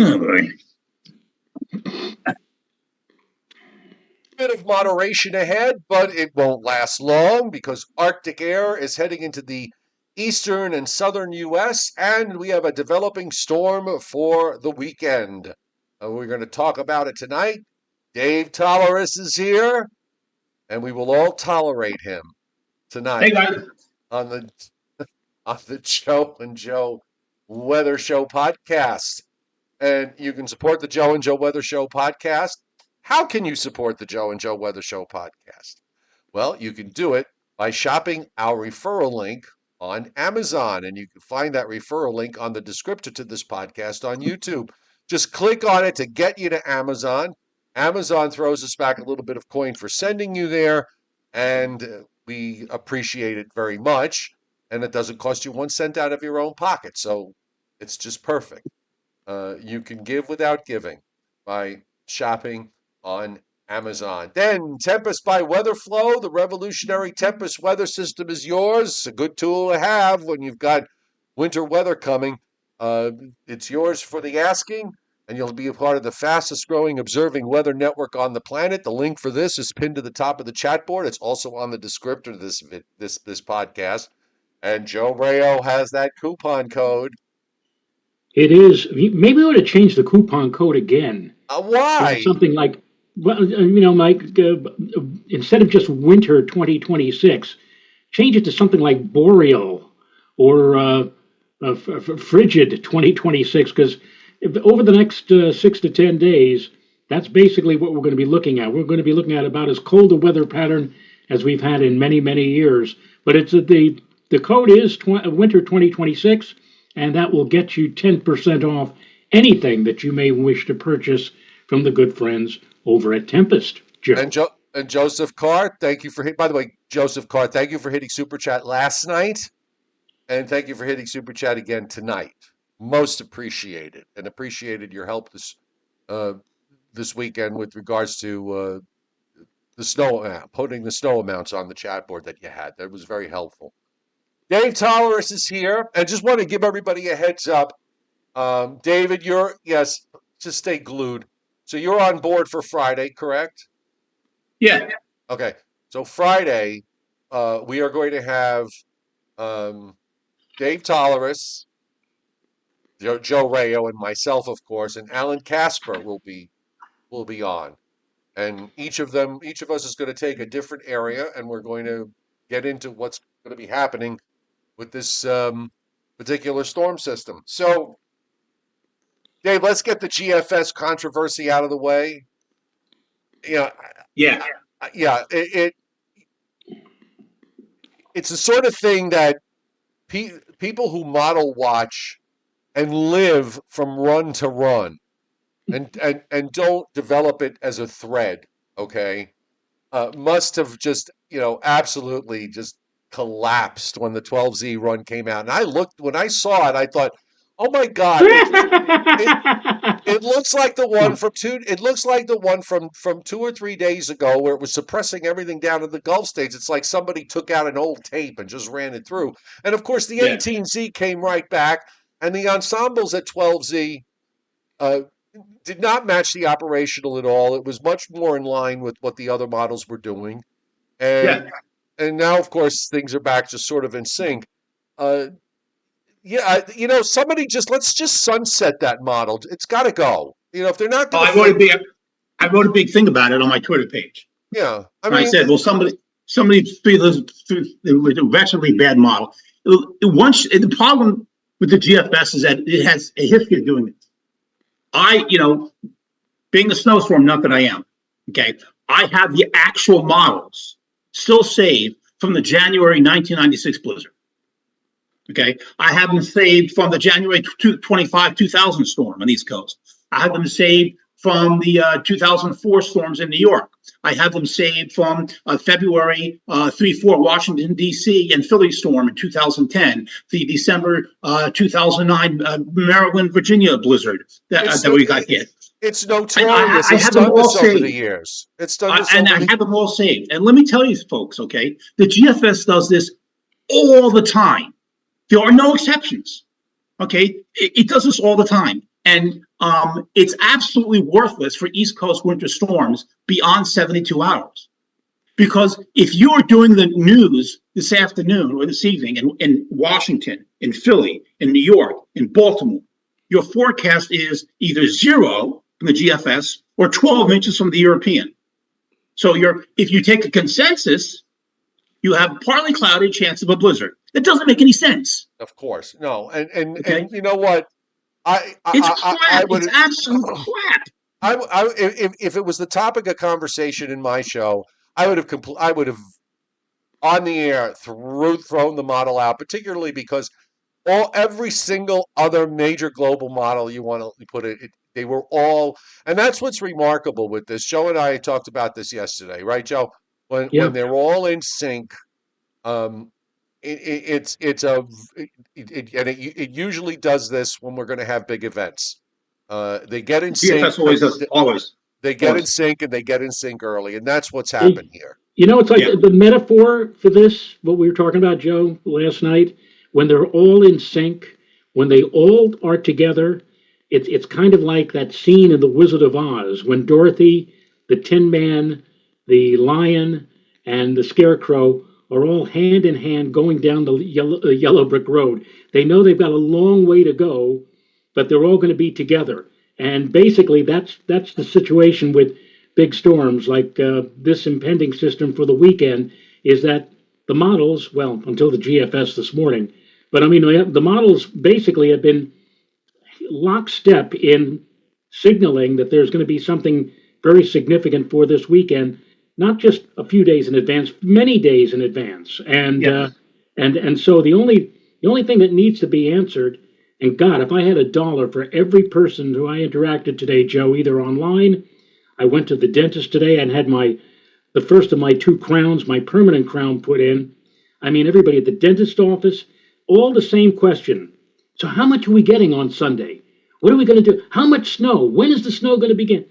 Oh, boy. Bit of moderation ahead, but it won't last long because Arctic air is heading into the eastern and southern U.S., and we have a developing storm for the weekend. We're going to talk about it tonight. Dave Tolleris is here, and we will all tolerate him tonight Hey, guys. on the Joe and Joe Weather Show podcast. And you can support the Joe and Joe Weather Show podcast. How can you support the Joe and Joe Weather Show podcast? Well, you can do it by shopping our referral link on Amazon, and you can find that referral link on the descriptor to this podcast on YouTube. Just click on it to get you to Amazon. Amazon throws us back a little bit of coin for sending you there, and we appreciate it very much. And it doesn't cost you 1 cent out of your own pocket, so it's just perfect. You can give without giving by shopping on Amazon. Then Tempest by WeatherFlow, the revolutionary Tempest weather system is yours. It's a good tool to have when you've got winter weather coming. It's yours for the asking, and you'll be a part of the fastest growing observing weather network on the planet. The link for this is pinned to the top of the chat board. It's also on the descriptor of this podcast. And Joe Rayo has that coupon code. It is. Maybe we ought to change the coupon code again. Why? Something like, well, Mike, instead of just winter 2026, change it to something like boreal or frigid 2026, because over the next 6 to 10 days, that's basically what we're going to be looking at. We're going to be looking at about as cold a weather pattern as we've had in many, many years. But it's the code is winter 2026, and that will get you 10% off anything that you may wish to purchase from the good friends over at Tempest. Joe. And Joseph Carr, thank you for hitting. By the way, Joseph Carr, thank you for hitting Super Chat last night, and thank you for hitting Super Chat again tonight. Most appreciated, and appreciated your help this weekend with regards to the snow amount, putting the snow amounts on the chat board that you had. That was very helpful. Dave Tolleris is here, and just want to give everybody a heads up. David, just stay glued. So you're on board for Friday, correct? Yeah. Okay. So Friday, we are going to have Dave Tolleris, Joe Rayo, and myself, of course, and Alan Casper will be on. And each of us is going to take a different area, and we're going to get into what's going to be happening with this particular storm system. So, Dave, let's get the GFS controversy out of the way. Yeah. It's the sort of thing that people who model watch and live from run to run and don't develop it as a thread, okay, must have just, absolutely just collapsed when the 12Z run came out. And when I saw it, I thought, oh my God, it looks like the one from 2 or 3 days ago where it was suppressing everything down in the Gulf states. It's like somebody took out an old tape and just ran it through. And of course, the 18Z came right back, and the ensembles at 12Z did not match the operational at all. It was much more in line with what the other models were doing. And now, of course, things are back just sort of in sync. Somebody let's just sunset that model. It's got to go. If they're not going to... I wrote a big thing about it on my Twitter page. Yeah. I said, well, somebody feels it was a vastly bad model. The problem with the GFS is that it has a history of doing it. Being a snowstorm nut that I am, okay, I have the actual models still saved from the January 1996 blizzard. Okay, I have them saved from the January 25, 2000 storm on the East Coast. I have them saved from the 2004 storms in New York. I have them saved from February 3-4 Washington, D.C. and Philly storm in 2010, the December 2009 Maryland, Virginia blizzard that we got hit. It's notorious. It's done this over the years. It's done this I have them all saved. And let me tell you, folks, okay, the GFS does this all the time. There are no exceptions. Okay, it does this all the time. And it's absolutely worthless for East Coast winter storms beyond 72 hours. Because if you are doing the news this afternoon or this evening in Washington, in Philly, in New York, in Baltimore, your forecast is either 0 from the GFS or 12 inches from the European. So if you take a consensus, you have partly cloudy, chance of a blizzard. That doesn't make any sense. Of course, no, and Okay. and you know what? It's crap. I would It's absolute crap. if it was the topic of conversation in my show, I would have on the air thrown the model out, particularly because every single other major global model you want to put it, they were all, and that's what's remarkable with this. Joe and I talked about this yesterday, right, Joe? When they're all in sync, it usually does this when we're going to have big events. They get in sync. GFS always does. Always. They get in sync, and they get in sync early, and that's what's happened here. You know, it's like the metaphor for this, what we were talking about, Joe, last night, when they're all in sync, when they all are together, it's kind of like that scene in The Wizard of Oz when Dorothy, the Tin Man, the Lion, and the Scarecrow are all hand in hand going down the yellow brick road. They know they've got a long way to go, but they're all going to be together. And basically, that's the situation with big storms like this impending system for the weekend, is that the models, well, until the GFS this morning, but I mean, the models basically have been lockstep in signaling that there's going to be something very significant for this weekend, not just a few days in advance, many days in advance. And and so the only thing that needs to be answered, and God, if I had $1 for every person who I interacted today, Joe, either online, I went to the dentist today and had the first of my 2 crowns, my permanent crown, put in. I mean, everybody at the dentist office, all the same question. So how much are we getting on Sunday? What are we going to do? How much snow? When is the snow going to begin?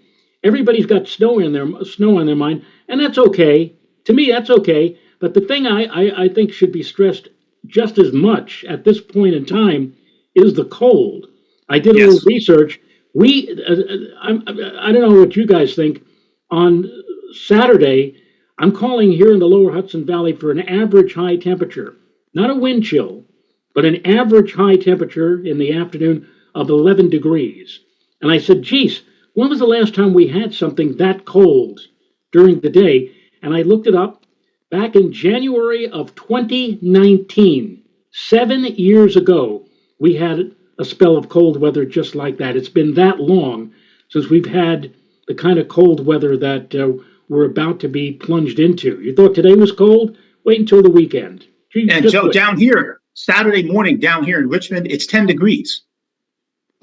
Everybody's got snow on their mind, and that's okay. To me, that's okay. But the thing I think should be stressed just as much at this point in time is the cold. I did a little research. I don't know what you guys think. On Saturday, I'm calling here in the lower Hudson Valley for an average high temperature, not a wind chill, but an average high temperature in the afternoon of 11 degrees. And I said, geez, when was the last time we had something that cold during the day? And I looked it up back in January of 2019, 7 years ago, we had a spell of cold weather just like that. It's been that long since we've had the kind of cold weather that we're about to be plunged into. You thought today was cold? Wait until the weekend. And Joe, down here, Saturday morning down here in Richmond, it's 10 degrees.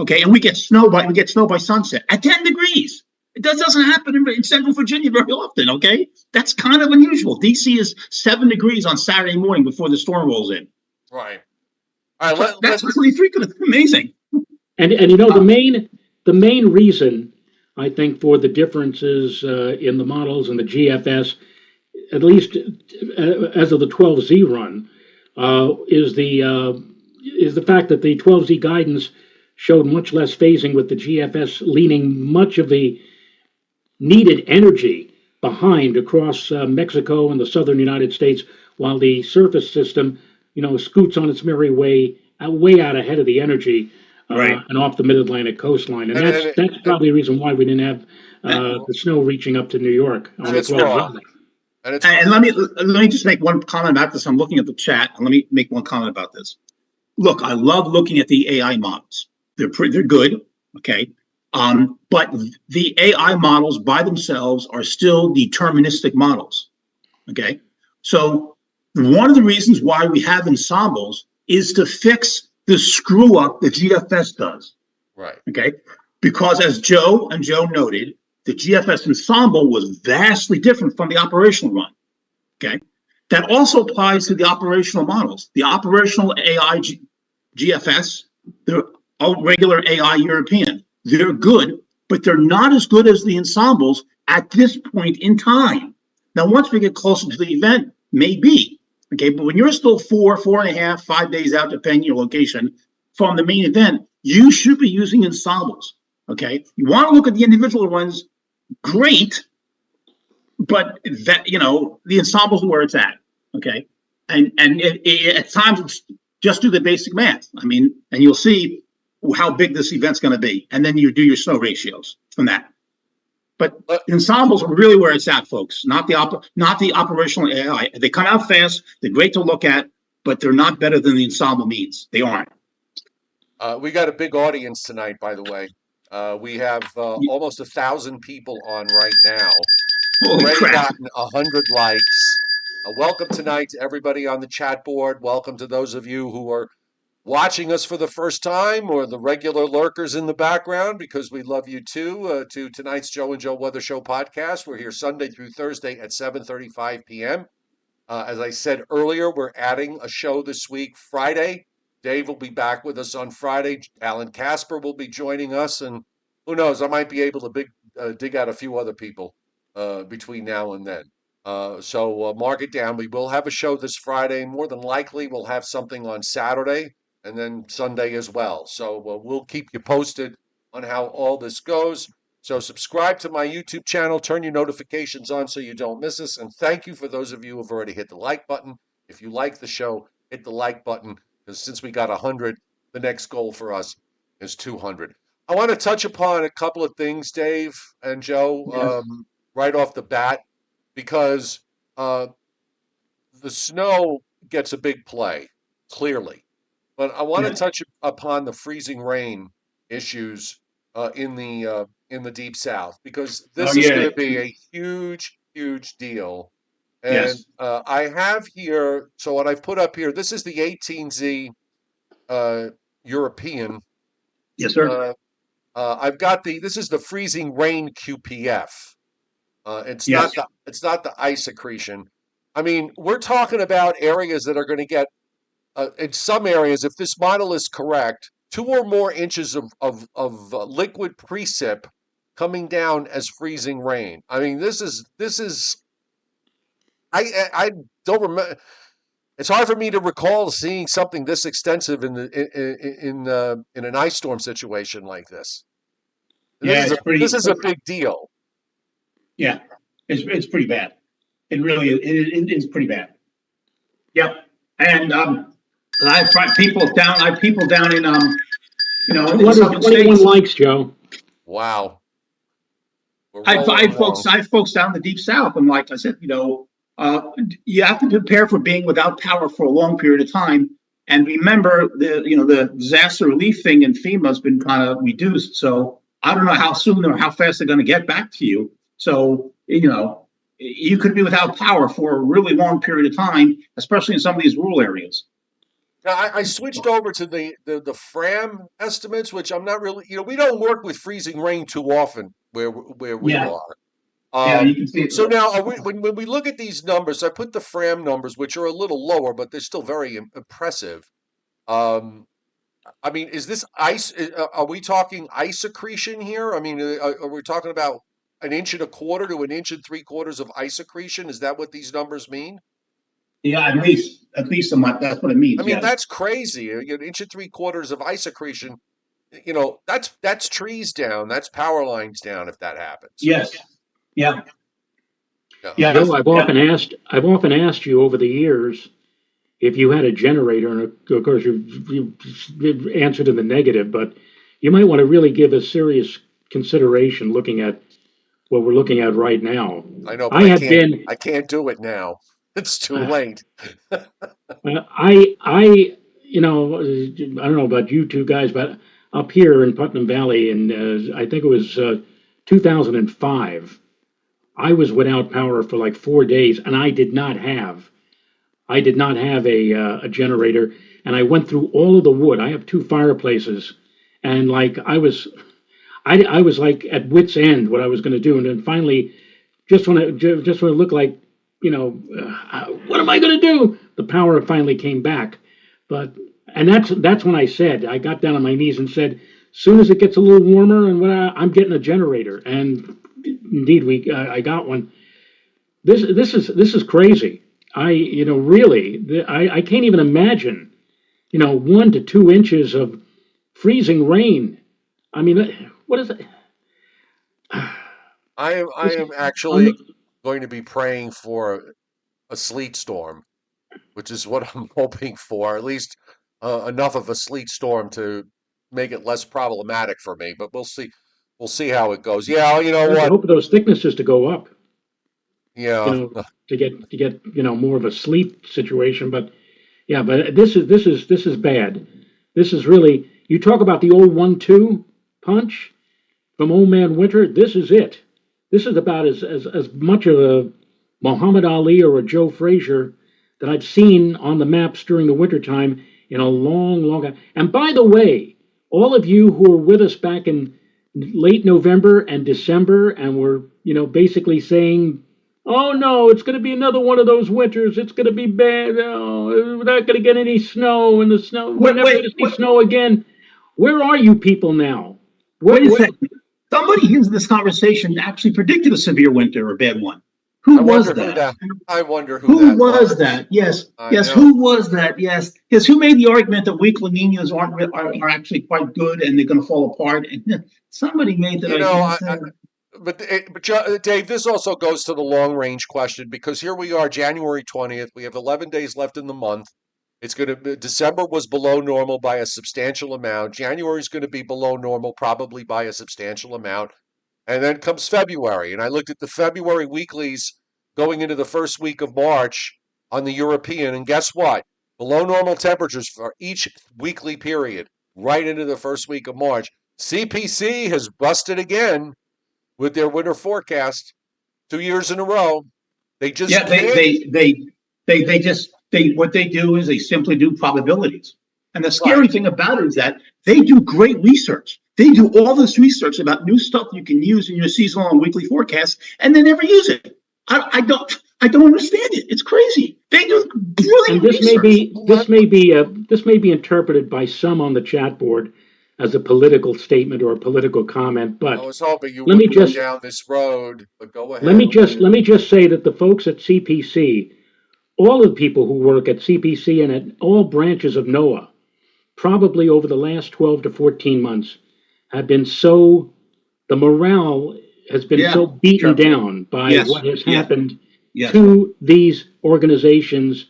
Okay, and we get snow by sunset at 10 degrees. That doesn't happen in Central Virginia very often. Okay, that's kind of unusual. DC is 7 degrees on Saturday morning before the storm rolls in. Right. All right. That's pretty freaking amazing. And you know, the main reason I think for the differences in the models and the GFS, at least as of the 12Z run, is the fact that the 12Z guidance showed much less phasing, with the GFS leaning much of the needed energy behind across Mexico and the southern United States, while the surface system, scoots on its merry way out ahead of the energy and off the mid-Atlantic coastline. And that's probably the reason why we didn't have the snow reaching up to New York on the 12th. And let me just make one comment about this. I'm looking at the chat, and let me make one comment about this. Look, I love looking at the AI models. They're good, okay? But the AI models by themselves are still deterministic models, okay? So one of the reasons why we have ensembles is to fix the screw up that GFS does, right? Okay, because as Joe noted, the GFS ensemble was vastly different from the operational run, okay? That also applies to the operational models. The operational AI GFS, the regular AI European, they're good, but they're not as good as the ensembles at this point in time. Now, once we get closer to the event, maybe, okay, but when you're still 4.5, 5 days out, depending on your location, from the main event, you should be using ensembles. Okay, you want to look at the individual ones, great, but that the ensemble's where it's at. Okay, and at times it's just do the basic math. I mean, and you'll see how big this event's going to be, and then you do your snow ratios from that. But ensembles are really where it's at, folks. Not the operational AI. They come out fast. They're great to look at, but they're not better than the ensemble means. They aren't. We got a big audience tonight, by the way. We have almost 1,000 people on right now. Holy Already crap. gotten 100 likes. Welcome tonight to everybody on the chat board. Welcome to those of you who are watching us for the first time, or the regular lurkers in the background, because we love you too, to tonight's Joe and Joe Weather Show podcast. We're here Sunday through Thursday at 7:35 p.m. As I said earlier, we're adding a show this week, Friday. Dave will be back with us on Friday. Alan Casper will be joining us, and who knows, I might be able to dig out a few other people between now and then. So mark it down. We will have a show this Friday. More than likely, we'll have something on Saturday and then Sunday as well. So we'll keep you posted on how all this goes. So subscribe to my YouTube channel. Turn your notifications on so you don't miss us. And thank you for those of you who have already hit the like button. If you like the show, hit the like button, because since we got 100, the next goal for us is 200. I want to touch upon a couple of things, Dave and Joe, right off the bat, because the snow gets a big play, clearly. But I want to touch upon the freezing rain issues in the Deep South, because this is going to be a huge, huge deal. And I have here, so what I've put up here, this is the 18Z European. Yes, sir. I've got this is the freezing rain QPF. It's not the ice accretion. I mean, we're talking about areas that are going to get, in some areas, if this model is correct, 2 or more inches of liquid precip coming down as freezing rain. I mean, this is. I don't remember. It's hard for me to recall seeing something this extensive in an ice storm situation like this. This is a big deal. Yeah, it's pretty bad. It really is pretty bad. Yep, and I've people down in What are 21 likes, Joe? Wow. I have folks down in the Deep South, and like I said, you have to prepare for being without power for a long period of time. And remember, the disaster relief thing in FEMA has been kind of reduced. So I don't know how soon or how fast they're going to get back to you. So you could be without power for a really long period of time, especially in some of these rural areas. Now, I switched over to the FRAM estimates, which I'm not really, we don't work with freezing rain too often where we are. You can see it. So now, when we look at these numbers, I put the FRAM numbers, which are a little lower, but they're still very impressive. I mean, is this ice? Are we talking ice accretion here? I mean, are we talking about 1.25 inches to 1.75 inches of ice accretion? Is that what these numbers mean? Yeah, at least somewhat. That's what it means. I mean, that's crazy. 1.75 inches of ice accretion. That's trees down. That's power lines down. If that happens. Yes. Yeah. Joe, I've often asked you over the years if you had a generator, and of course you answered in the negative, but you might want to really give a serious consideration looking at what we're looking at right now. I know, but I can't do it now. It's too late. I don't know about you two guys, but up here in Putnam Valley, and I think it was 2005, I was without power for like 4 days, and I did not have a generator, and I went through all of the wood. I have 2 fireplaces, and like I was like at wit's end what I was going to do, and then finally, just when it looked like, what am I going to do? The power finally came back, and that's when I got down on my knees and said, soon as it gets a little warmer, and I'm getting a generator, and indeed I got one. This is crazy. I can't even imagine, 1 to 2 inches of freezing rain. I mean, what is it? I am actually going to be praying for a sleet storm, which is what I'm hoping for. At least enough of a sleet storm to make it less problematic for me. But we'll see. We'll see how it goes. Yeah, you know Well, you what? hope for those thicknesses to go up, Yeah, to get more of a sleep situation. But yeah, but this is bad. This is really, you talk about the old 1-2 punch from Old Man Winter. This is it. This is about as much of a Muhammad Ali or a Joe Frazier that I've seen on the maps during the wintertime in a long time. And by the way, all of you who were with us back in late November and December and were, basically saying, oh no, it's going to be another one of those winters. It's going to be bad. Oh, we're not going to get any snow, and the snow, we're Wait, never going to see wait, snow again. Where are you people now? wait a Where, second. Somebody here in this conversation actually predicted a severe winter or a bad one. Who I was wonder who that? that. I wonder who Who that was was. that? Yes, I yes. know. Who was that? Yes, yes. Who made the argument that weak La Ninas are actually quite good and they're going to fall apart? And somebody made that You know, argument. Dave, this also goes to the long range question because here we are, January 20th. We have 11 days left in the month. It's going to be, December was below normal by a substantial amount. January is going to be below normal, probably by a substantial amount. And then comes February. And I looked at the February weeklies going into the first week of March on the European. And guess what? Below normal temperatures for each weekly period, right into the first week of March. CPC has busted again with their winter forecast 2 years in a row. They just Yeah, can't. what they do is they simply do probabilities. And the Right. scary thing about it is that they do great research. They do all this research about new stuff you can use in your seasonal and weekly forecasts, and they never use it. I don't understand it. It's crazy. They do and brilliant this may research. be this may be interpreted by some on the chat board as a political statement or a political comment. I But was hoping you let me wouldn't go just down this road, but go let me ahead. just let me just say that the folks at CPC, all of the people who work at CPC and at all branches of NOAA, probably over the last 12 to 14 months, have been so, the morale has been Yeah, so beaten sure. down by Yes, what has yes, happened yes. to these organizations,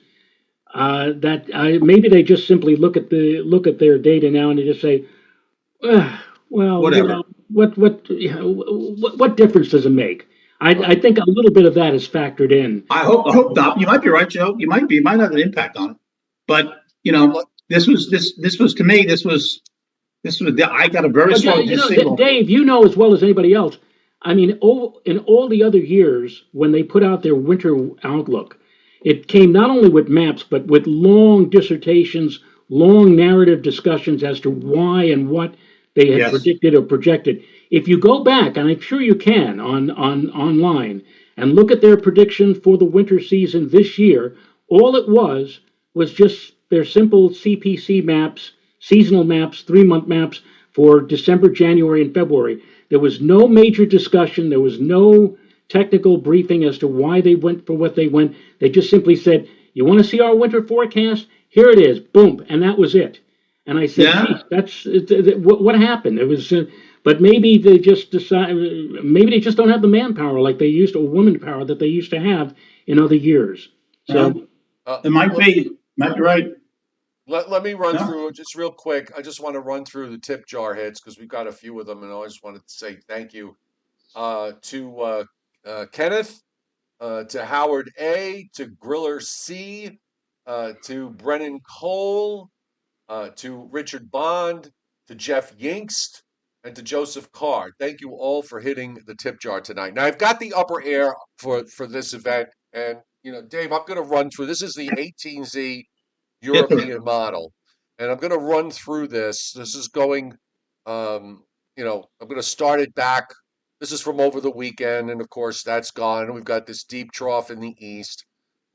that maybe they just simply look at their data now and they just say, well, Whatever. what difference does it make? I think a little bit of that is factored in. I hope not. You might be right, Joe. You might be. It might have an impact on it. But this was to me. I got a very But strong signal. Dave, you know as well as anybody else. I mean, in all the other years when they put out their winter outlook, it came not only with maps but with long dissertations, long narrative discussions as to why and what they had Yes. predicted or projected. If you go back, and I'm sure you can on online, and look at their prediction for the winter season this year, all it was just their simple CPC maps, seasonal maps, 3-month maps for December, January, and February. There was no major discussion. There was no technical briefing as to why they went for what they went. They just simply said, "You want to see our winter forecast? Here it is." Boom, and that was it. And I said, Yeah. "Geez, that's what happened." It was, but maybe they just decide. Maybe they just don't have the manpower like they used to, or woman power that they used to have in other years. So It might be. Might be right. Let me run Yeah. through just real quick. I just want to run through the tip jar hits because we've got a few of them, and I just wanted to say thank you to Kenneth, to Howard A, to Griller C, to Brennan Cole, to Richard Bond, to Jeff Yinkst, and to Joseph Carr. Thank you all for hitting the tip jar tonight. Now I've got the upper air for this event, and Dave, I'm going to run through. This is the 18Z European model, and I'm going to run through this. This is going, I'm going to start it back. This is from over the weekend, and of course that's gone. And we've got this deep trough in the east.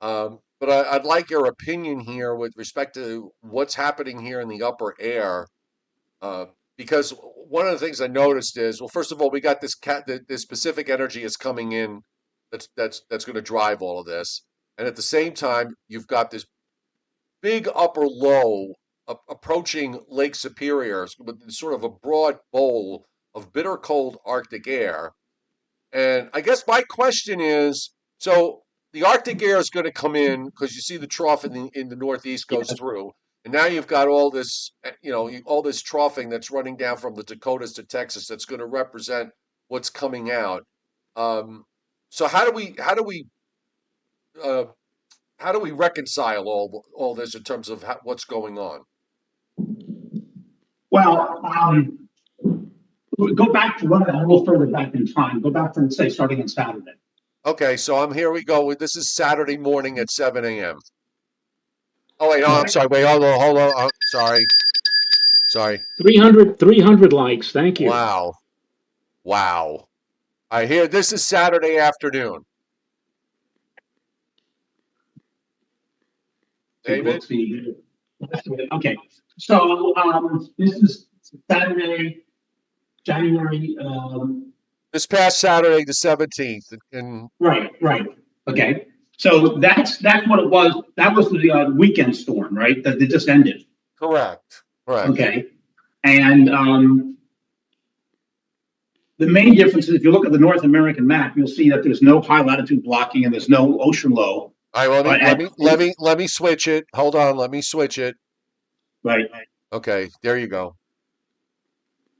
But I'd like your opinion here with respect to what's happening here in the upper air, because one of the things I noticed is, well, first of all, we got this specific energy is coming in that's going to drive all of this, and at the same time, you've got this big upper low approaching Lake Superior with sort of a broad bowl of bitter cold Arctic air. And I guess my question is, so the Arctic air is going to come in because you see the trough in the Northeast goes through, and now you've got all this, all this troughing that's running down from the Dakotas to Texas that's going to represent what's coming out. So how do we reconcile all this in terms of what's going on? Well, go back to a little further back in time. Go back to, say, starting on Saturday. Okay, so here we go. This is Saturday morning at 7 a.m. Oh, wait, I'm sorry. Wait, hold on. Oh, sorry. 300 likes. Thank you. Wow. I hear this is Saturday afternoon. David? Okay, so this is Saturday, January. This past Saturday, the 17th. Right. Okay, so that's what it was. That was the weekend storm, right? That just ended. Correct. Okay, and the main difference is if you look at the North American map, you'll see that there's no high latitude blocking and there's no ocean low. All right, let me switch it. Hold on, let me switch it. Right. Okay, there you go.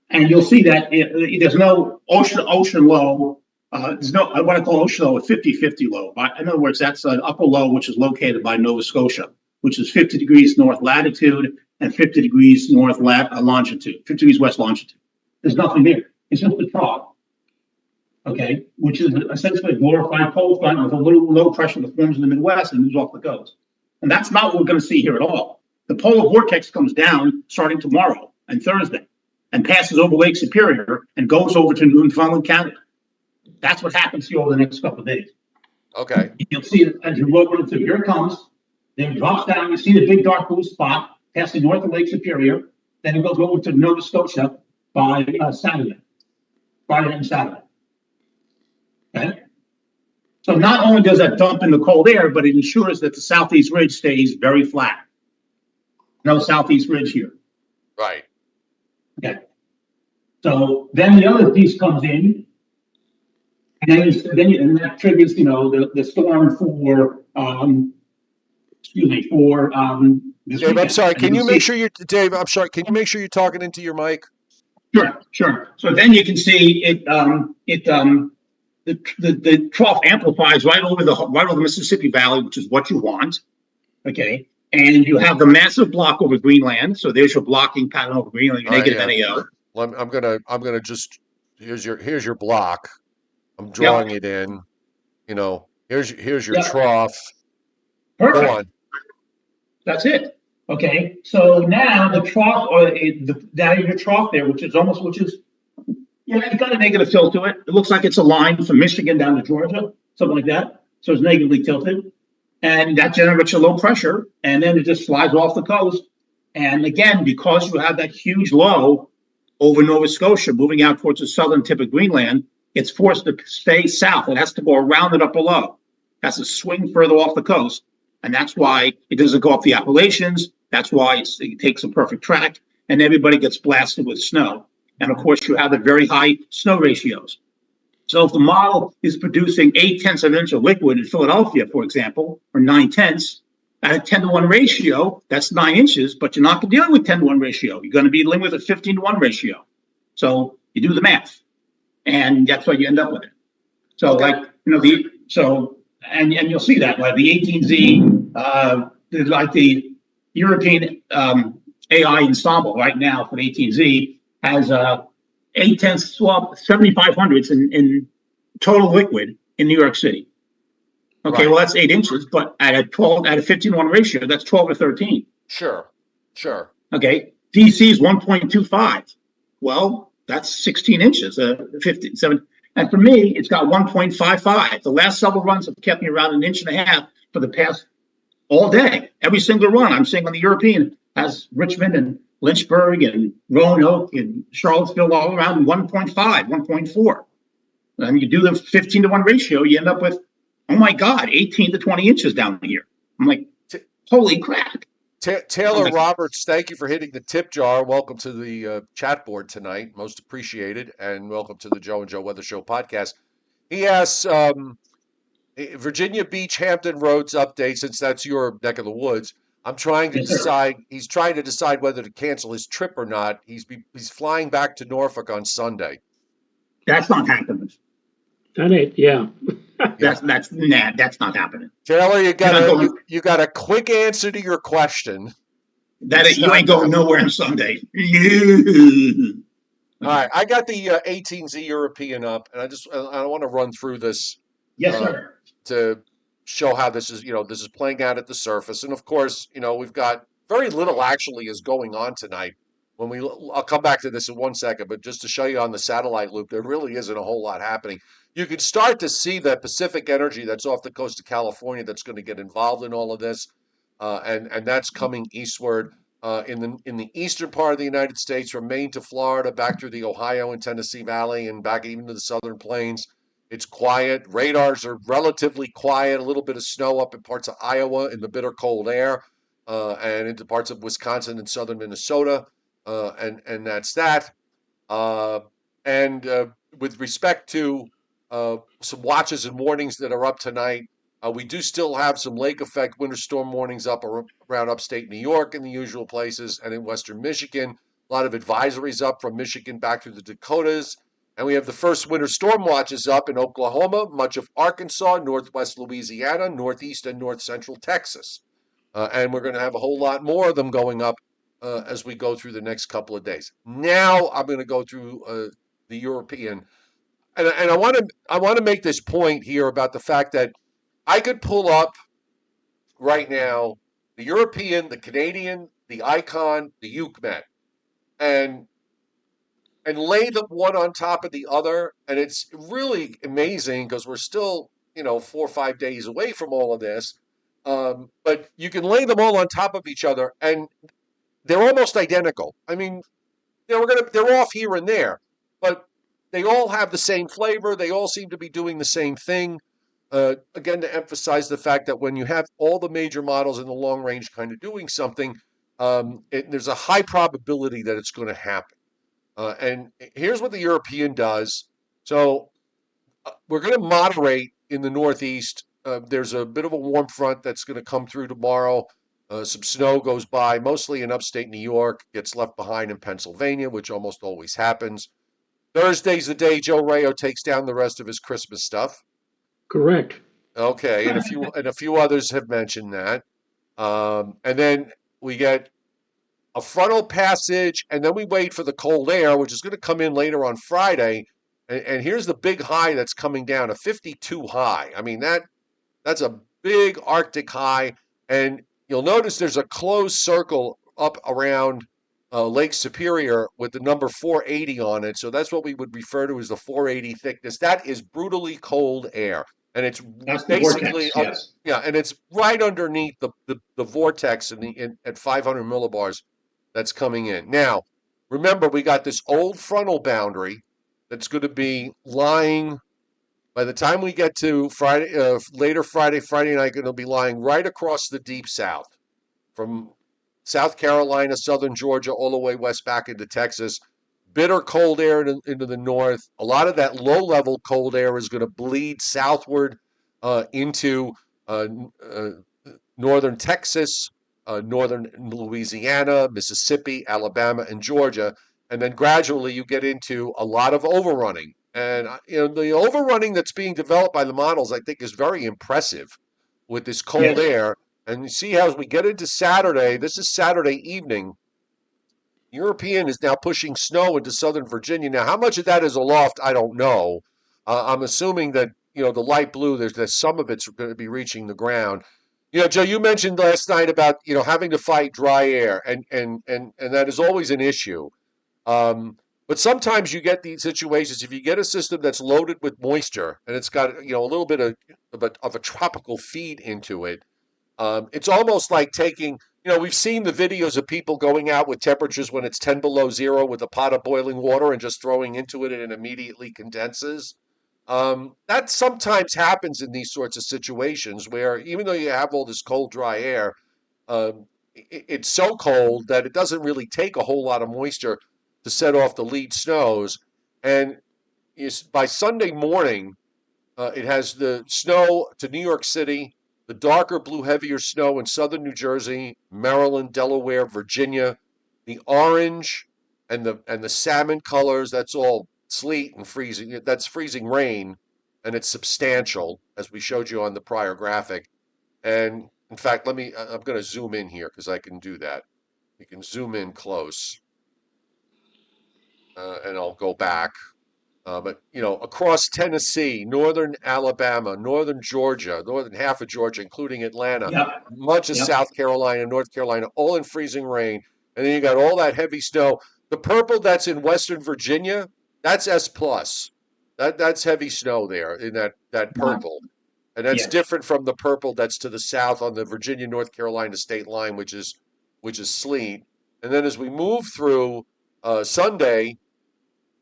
And you'll see that there's no ocean low. There's no, I want to call ocean low a 50-50 low. In other words, that's an upper low, which is located by Nova Scotia, which is 50 degrees north latitude and 50 degrees north longitude, 50 degrees west longitude. There's nothing there. It's just the trough. Okay, which is essentially a glorified cold front with a little low pressure that forms in the Midwest and moves off the coast. And that's not what we're going to see here at all. The polar vortex comes down starting tomorrow and Thursday and passes over Lake Superior and goes over to Newfoundland, Canada. That's what happens here over the next couple of days. Okay. You'll see it as you roll through. Here it comes. Then it drops down. You see the big dark blue spot passing north of Lake Superior. Then it goes over to Nova Scotia by Saturday, Friday and Saturday. Okay. So not only does that dump in the cold air, but it ensures that the southeast ridge stays very flat. No southeast ridge here. Right. Okay. So then the other piece comes in, and then that triggers, the storm for this Dave, I'm weekend. sorry. Can you make sure Dave? I'm sorry. Can you make sure you're talking into your mic? Sure. So then you can see the trough amplifies right over the Mississippi Valley, which is what you want. Okay. And you have the massive block over Greenland. So there's your blocking pattern over Greenland, your negative NAO. Well, I'm gonna just here's your block. I'm drawing it in. Here's your trough. Perfect. Go on. That's it. Okay. So now the trough, your trough there, it's got a negative tilt to it. It looks like it's a line from Michigan down to Georgia, something like that. So it's negatively tilted. And that generates a low pressure, and then it just slides off the coast. And again, because you have that huge low over Nova Scotia moving out towards the southern tip of Greenland, it's forced to stay south. It has to go around it up below. It has to swing further off the coast. And that's why it doesn't go up the Appalachians. That's why it takes a perfect track, and everybody gets blasted with snow. And of course, you have the very high snow ratios. So if the model is producing 8/10 of an inch of liquid in Philadelphia, for example, or 9/10, at a 10-to-1 ratio, that's 9 inches, but you're not dealing with 10-to-1 ratio. You're going to be dealing with a 15-to-1 ratio. So you do the math, and that's what you end up with it. So and you'll see that like the 18Z, like the European AI ensemble right now for the 18Z has 7,500s in total liquid in New York City. Okay, right. Well, that's 8 inches, but at a 15-to-1 ratio, that's 12 or 13. Sure. Okay, DC is 1.25. Well, that's 16 inches, 7. And for me, it's got 1.55. The last several runs have kept me around 1.5 inches for the past all day. Every single run I'm seeing on the European has Richmond and Lynchburg and Roanoke and Charlottesville all around 1.5, 1.4. And you do the 15-to-1 ratio, you end up with, oh my God, 18 to 20 inches down here. I'm like, holy crap. Taylor Okay. Roberts, thank you for hitting the tip jar. Welcome to the chat board tonight. Most appreciated. And welcome to the Joe and Joe Weather Show podcast. He asks, Virginia Beach, Hampton Roads update, since that's your neck of the woods. I'm trying to Yes, sir. decide. He's trying to decide whether to cancel his trip or not. He's flying back to Norfolk on Sunday. That's not happening. That ain't, yeah. Yeah, That's not happening. Taylor, You're not going. you got a quick answer to your question. You ain't going nowhere on Sunday. All right, I got the 18Z European up, and I want to run through this Yes, sir. to show how this is playing out at the surface. And of course, we've got very little actually is going on tonight. I'll come back to this in 1 second, but just to show you on the satellite loop, there really isn't a whole lot happening. You can start to see the Pacific energy that's off the coast of California that's going to get involved in all of this, and that's coming eastward. In the eastern part of the United States, from Maine to Florida, back through the Ohio and Tennessee Valley, and back even to the southern plains. It's quiet. Radars are relatively quiet. A little bit of snow up in parts of Iowa in the bitter cold air, and into parts of Wisconsin and southern Minnesota, and that's that. And with respect to some watches and warnings that are up tonight, we do still have some lake effect winter storm warnings up around upstate New York in the usual places, and in western Michigan. A lot of advisories up from Michigan back through the Dakotas. And we have the first winter storm watches up in Oklahoma, much of Arkansas, northwest Louisiana, northeast and north central Texas. And we're going to have a whole lot more of them going up as we go through the next couple of days. Now I'm going to go through the European. And I want to make this point here about the fact that I could pull up right now the European, the Canadian, the Icon, the UCMET, and lay them one on top of the other. And it's really amazing because we're still, 4 or 5 days away from all of this. But you can lay them all on top of each other, and they're almost identical. I mean, they're off here and there, but they all have the same flavor. They all seem to be doing the same thing. Again, to emphasize the fact that when you have all the major models in the long range kind of doing something, there's a high probability that it's going to happen. And here's what the European does. So we're going to moderate in the Northeast. There's a bit of a warm front that's going to come through tomorrow. Some snow goes by, mostly in upstate New York, gets left behind in Pennsylvania, which almost always happens. Thursday's the day Joe Rayo takes down the rest of his Christmas stuff. Correct. Okay, and a few others have mentioned that. And then we get a frontal passage, and then we wait for the cold air, which is going to come in later on Friday. And here's the big high that's coming down, a 52 high. I mean, that's a big Arctic high. And you'll notice there's a closed circle up around Lake Superior with the number 480 on it. So that's what we would refer to as the 480 thickness. That is brutally cold air. And it's That's the basically, vortex, yes. and it's right underneath the vortex at 500 millibars that's coming in. Now, remember, we got this old frontal boundary that's going to be lying, by the time we get to Friday, later Friday night, it'll be lying right across the deep south from South Carolina, southern Georgia, all the way west back into Texas. Bitter cold air into the north. A lot of that low-level cold air is going to bleed southward into northern Texas, northern Louisiana, Mississippi, Alabama, and Georgia. And then gradually you get into a lot of overrunning. And the overrunning that's being developed by the models, I think, is very impressive with this cold air. And you see how as we get into Saturday, this is Saturday evening, European is now pushing snow into southern Virginia. Now, how much of that is aloft, I don't know. I'm assuming that, the light blue, there's some of it's going to be reaching the ground. Joe, you mentioned last night about, having to fight dry air, and that is always an issue. But sometimes you get these situations, if you get a system that's loaded with moisture and it's got, a little bit of a tropical feed into it, it's almost like taking, we've seen the videos of people going out with temperatures when it's 10 below zero with a pot of boiling water and just throwing into it and it immediately condenses. That sometimes happens in these sorts of situations where even though you have all this cold, dry air, it's so cold that it doesn't really take a whole lot of moisture to set off the lead snows. And by Sunday morning, it has the snow to New York City, the darker blue, heavier snow in southern New Jersey, Maryland, Delaware, Virginia, the orange and the salmon colors. That's all sleet and freezing. That's freezing rain, and it's substantial, as we showed you on the prior graphic. And in fact, I'm going to zoom in here because I can do that. You can zoom in close, and I'll go back. But, across Tennessee, northern Alabama, northern Georgia, northern half of Georgia, including Atlanta, Yep. much of Yep. South Carolina, North Carolina, all in freezing rain. And then you got all that heavy snow. The purple that's in Western Virginia, that's S plus. That's heavy snow there in that purple. And that's Yes. different from the purple that's to the south on the Virginia, North Carolina state line, which is sleet. And then as we move through Sunday,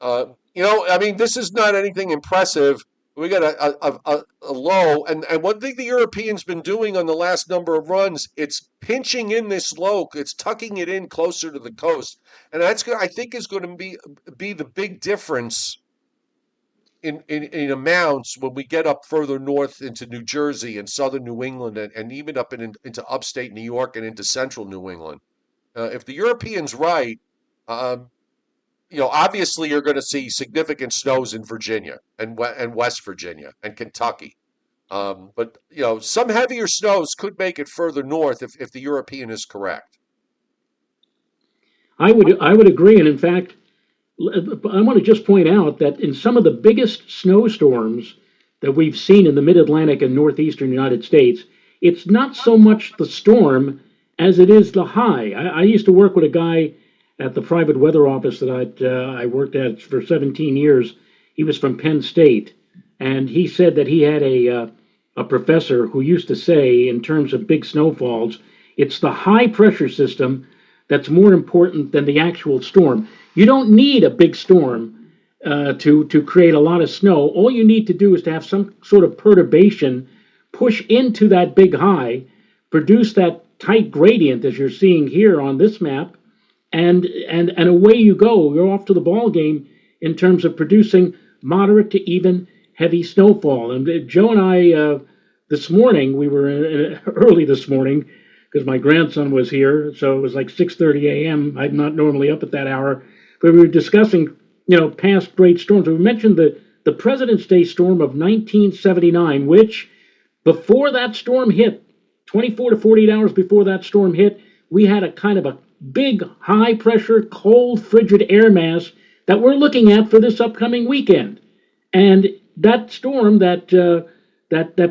this is not anything impressive. We got a low, and one thing the Europeans been doing on the last number of runs, it's pinching in this low, it's tucking it in closer to the coast, and that's I think is going to be the big difference in amounts when we get up further north into New Jersey and southern New England, and even up into upstate New York and into central New England. If the Europeans right. Obviously you're going to see significant snows in Virginia and West Virginia and Kentucky. But some heavier snows could make it further north if the European is correct. I would agree, and in fact, I want to just point out that in some of the biggest snowstorms that we've seen in the Mid-Atlantic and Northeastern United States, it's not so much the storm as it is the high. I used to work with a guy at the private weather office that I worked at for 17 years. He was from Penn State, and he said that he had a professor who used to say, in terms of big snowfalls, it's the high pressure system that's more important than the actual storm. You don't need a big storm to create a lot of snow. All you need to do is to have some sort of perturbation push into that big high, produce that tight gradient as you're seeing here on this map, and away you go. You're off to the ball game in terms of producing moderate to even heavy snowfall. And Joe and I, this morning, we were early this morning because my grandson was here, so it was like 6:30 a.m. I'm not normally up at that hour, but we were discussing, past great storms. We mentioned the President's Day storm of 1979, which before that storm hit, 24 to 48 hours before that storm hit, we had a kind of a big, high-pressure, cold, frigid air mass that we're looking at for this upcoming weekend. And that storm that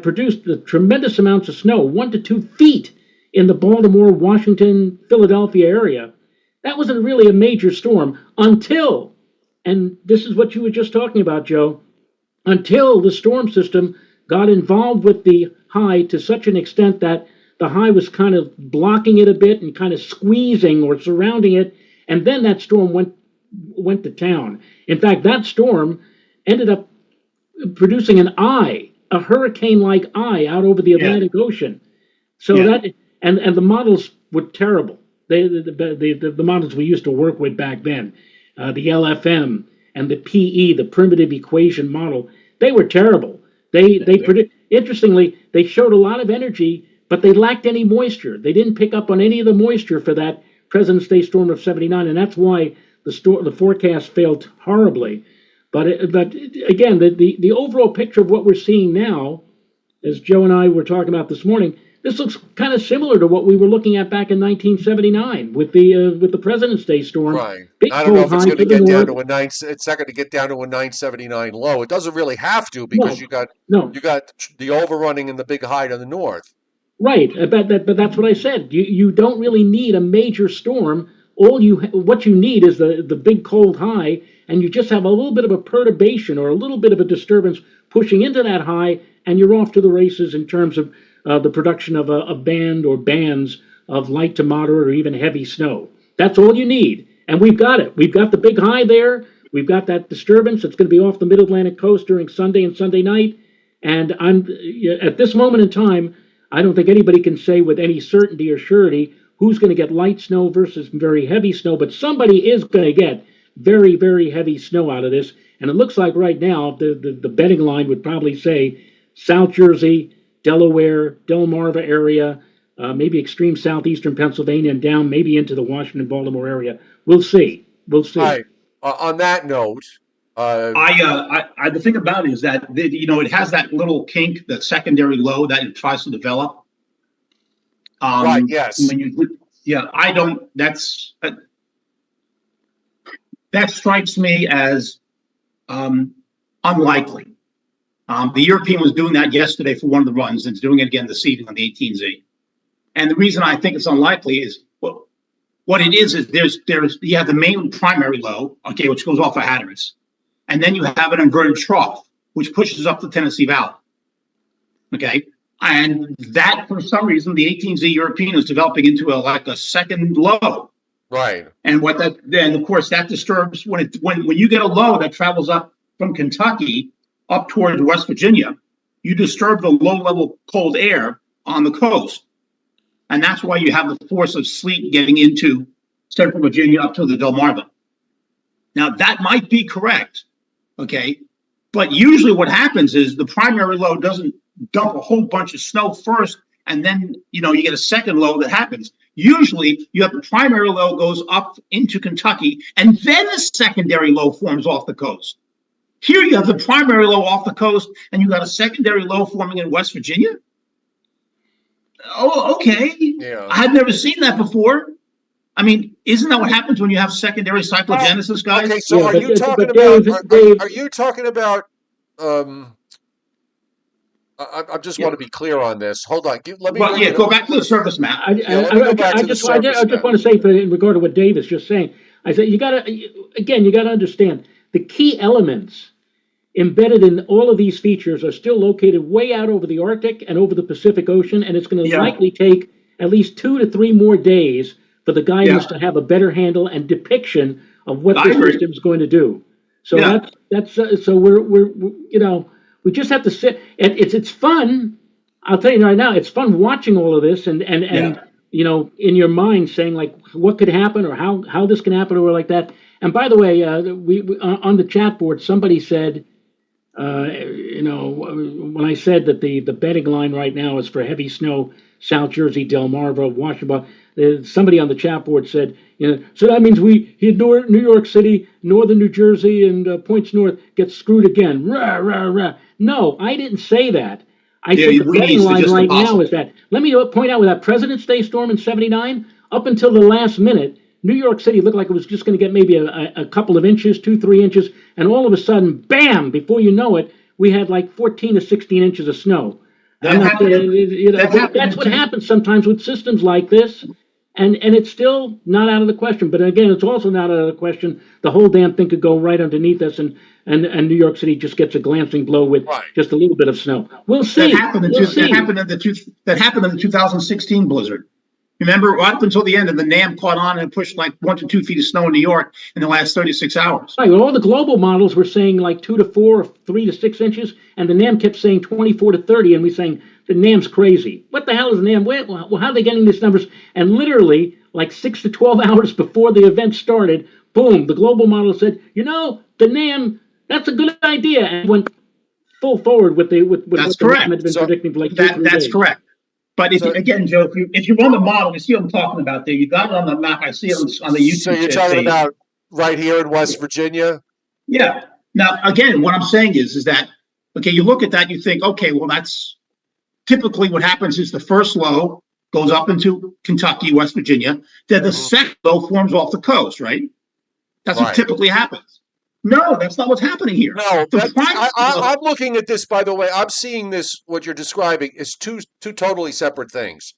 produced the tremendous amounts of snow, 1 to 2 feet in the Baltimore, Washington, Philadelphia area, that wasn't really a major storm until, and this is what you were just talking about, Joe, until the storm system got involved with the high to such an extent that the high was kind of blocking it a bit and kind of squeezing or surrounding it, and then that storm went to town. In fact, that storm ended up producing a hurricane-like eye out over the Atlantic Ocean. So that and the models were terrible. The models we used to work with back then, the LFM and the PE, the primitive equation model, they were terrible. Interestingly, they showed a lot of energy, but they lacked any moisture. They didn't pick up on any of the moisture for that President's Day storm of '79, and that's why the forecast failed horribly. But again, the overall picture of what we're seeing now, as Joe and I were talking about this morning, this looks kind of similar to what we were looking at back in 1979 with the President's Day storm. Right. I don't know if it's going to get down to it's not going to get down to a 979 low. It doesn't really have to because you got the overrunning and the big high to the north. Right, but that's what I said. You don't really need a major storm. What you need is the big cold high, and you just have a little bit of a perturbation or a little bit of a disturbance pushing into that high, and you're off to the races in terms of the production of a band or bands of light to moderate or even heavy snow. That's all you need, and we've got it. We've got the big high there. We've got that disturbance. It's going to be off the Mid-Atlantic coast during Sunday and Sunday night, and at this moment in time, I don't think anybody can say with any certainty or surety who's going to get light snow versus very heavy snow, but somebody is going to get very, very heavy snow out of this. And it looks like right now the betting line would probably say South Jersey, Delaware, Delmarva area, maybe extreme southeastern Pennsylvania and down maybe into the Washington, Baltimore area. We'll see. We'll see. All right. On that note, The thing about it is that it has that little kink, the secondary low that it tries to develop. Right. Yes. I don't. That strikes me as unlikely. The European was doing that yesterday for one of the runs, and it's doing it again this evening on the 18Z. And the reason I think it's unlikely is what it is there's you have the main primary low, okay, which goes off of Hatteras, and then you have an inverted trough, which pushes up the Tennessee Valley. Okay, and that for some reason the 18Z European is developing into a second low. Right. And then of course that disturbs when you get a low that travels up from Kentucky up towards West Virginia, you disturb the low level cold air on the coast. And that's why you have the force of sleet getting into central Virginia up to the Delmarva. Now, that might be correct, okay? But usually what happens is the primary low doesn't dump a whole bunch of snow first, and then, you get a second low that happens. Usually, you have the primary low goes up into Kentucky, and then the secondary low forms off the coast. Here you have the primary low off the coast, and you got a secondary low forming in West Virginia? Oh, okay. Yeah. I had never seen that before. I mean, isn't that what happens when you have secondary cyclogenesis, guys? Okay, so Yeah, are you talking Dave, about? Dave, Are you talking about? I just want to be clear on this. Hold on. Let me. Well, go back to the surface map. I the just surface map. want to say, in regard to what Dave is just saying, I said you got to understand the key elements embedded in all of these features are still located way out over the Arctic and over the Pacific Ocean, and it's going to likely take at least 2 to 3 more days for the guidance to have a better handle and depiction of what this system is going to do. So that's so we're we just have to sit. It's fun. I'll tell you right now, it's fun watching all of this and in your mind saying like what could happen or how this can happen or like that. And by the way, we on the chat board somebody said. When I said that the betting line right now is for heavy snow, South Jersey, Delmarva, Washington, somebody on the chat board said, so that means New York City, northern New Jersey, and points north get screwed again. Rah, rah, rah. No, I didn't say that. I said the betting line right now is that. Let me point out with that President's Day storm in '79, up until the last minute, New York City looked like it was just going to get maybe a couple of inches, 2-3 inches, and all of a sudden, bam! Before you know it, we had like 14 to 16 inches of snow. That's what happens sometimes with systems like this, and it's still not out of the question. But again, it's also not out of the question. The whole damn thing could go right underneath us, and New York City just gets a glancing blow with just a little bit of snow. We'll see. That happened in the 2016 blizzard. Remember, right up until the end, and the NAM caught on and pushed like 1 to 2 feet of snow in New York in the last 36 hours. Right. Well, all the global models were saying like 2 to 4, or 3 to 6 inches, and the NAM kept saying 24 to 30, and we're saying the NAM's crazy. What the hell is the NAM? Well, how are they getting these numbers? And literally, like 6 to 12 hours before the event started, boom, the global model said, the NAM, that's a good idea, and went full forward with what the NAM had been predicting for like 2 days. That's correct. But again, Joe, if you run the model, you see what I'm talking about there. You got it on the map. I see it on the YouTube. So you're talking about right here in West Virginia? Yeah. Now, again, what I'm saying is that, okay, you look at that, you think, okay, well, that's typically what happens is the first low goes up into Kentucky, West Virginia. Then the second low forms off the coast, right? That's what typically happens. No, that's not what's happening here. No, I'm looking at this, by the way. I'm seeing this, what you're describing, is two totally separate things.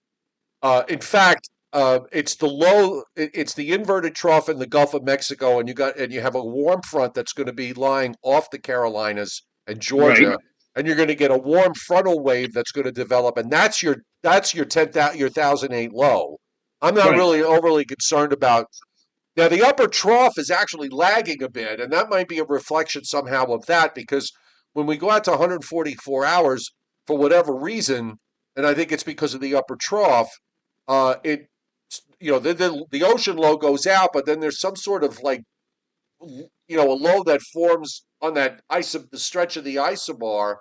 In fact, it's the inverted trough in the Gulf of Mexico, and you have a warm front that's going to be lying off the Carolinas and Georgia, and you're going to get a warm frontal wave that's going to develop, and that's your 1008 low. I'm not really overly concerned about. Now, the upper trough is actually lagging a bit, and that might be a reflection somehow of that, because when we go out to 144 hours, for whatever reason, and I think it's because of the upper trough, the ocean low goes out, but then there's some sort of like, a low that forms on that the stretch of the isobar,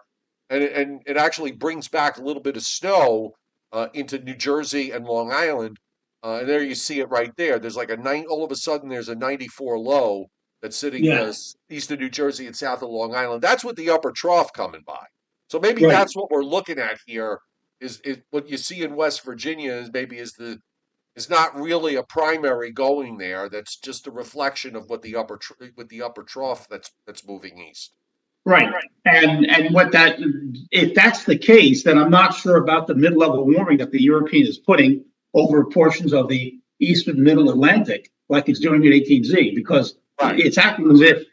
and it actually brings back a little bit of snow into New Jersey and Long Island. And there you see it right there. There's like all of a sudden there's a 94 low that's sitting Yeah. east of New Jersey and south of Long Island. That's with the upper trough coming by. So maybe Right. that's what we're looking at here. Is what you see in West Virginia is not really a primary going there. That's just a reflection of what the upper trough that's moving east. Right. And what that, if that's the case, then I'm not sure about the mid-level warming that the European is putting over portions of the east and middle Atlantic, like it's doing at 18Z, because Right. it's acting as if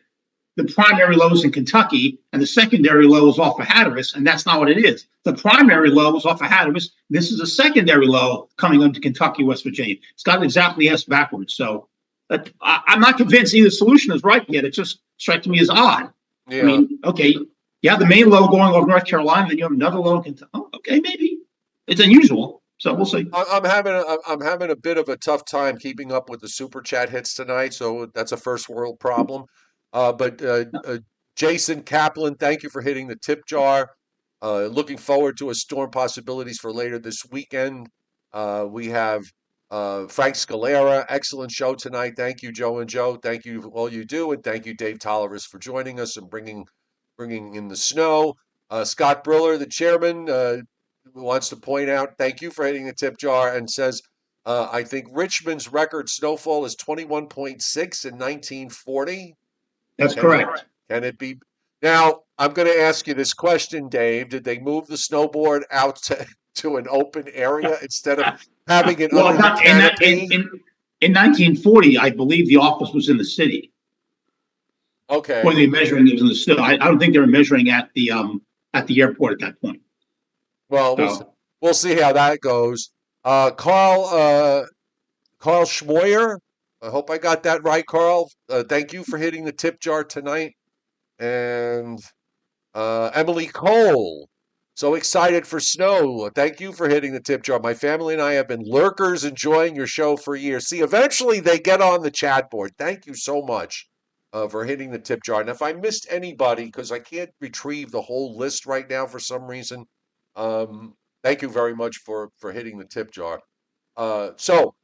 the primary low is in Kentucky and the secondary low is off of Hatteras, and that's not what it is. The primary low is off of Hatteras. This is a secondary low coming into Kentucky, West Virginia. It's got exactly S backwards. So I'm not convinced either solution is right yet. It just strikes me as odd. Yeah. I mean, okay, you have the main low going over North Carolina, then you have another low in Kentucky. Oh, okay, maybe it's unusual. So we'll see. I'm having a bit of a tough time keeping up with the super chat hits tonight, so that's a first world problem. But Jason Kaplan, thank you for hitting the tip jar. Looking forward to a storm possibilities for later this weekend. We have Frank Scalera, excellent show tonight. Thank you, Joe and Joe. Thank you for all you do, and thank you, Dave Tolleris, for joining us and bringing in the snow. Scott Briller, the chairman, wants to point out, thank you for hitting the tip jar, and says, I think Richmond's record snowfall is 21.6 in 1940. That's correct. Can it be? Now, I'm going to ask you this question, Dave. Did they move the snowboard out to an open area instead of having it Well, under the canopy? in 1940, I believe the office was in the city. Okay. When they were measuring, it was in the city. I don't think they were measuring at the airport at that point. Well, we'll see how that goes. Carl Schmoyer, I hope I got that right, Carl. Thank you for hitting the tip jar tonight. And Emily Cole, so excited for snow. Thank you for hitting the tip jar. My family and I have been lurkers enjoying your show for years. See, eventually they get on the chat board. Thank you so much for hitting the tip jar. And if I missed anybody, because I can't retrieve the whole list right now for some reason, thank you very much for hitting the tip jar. So,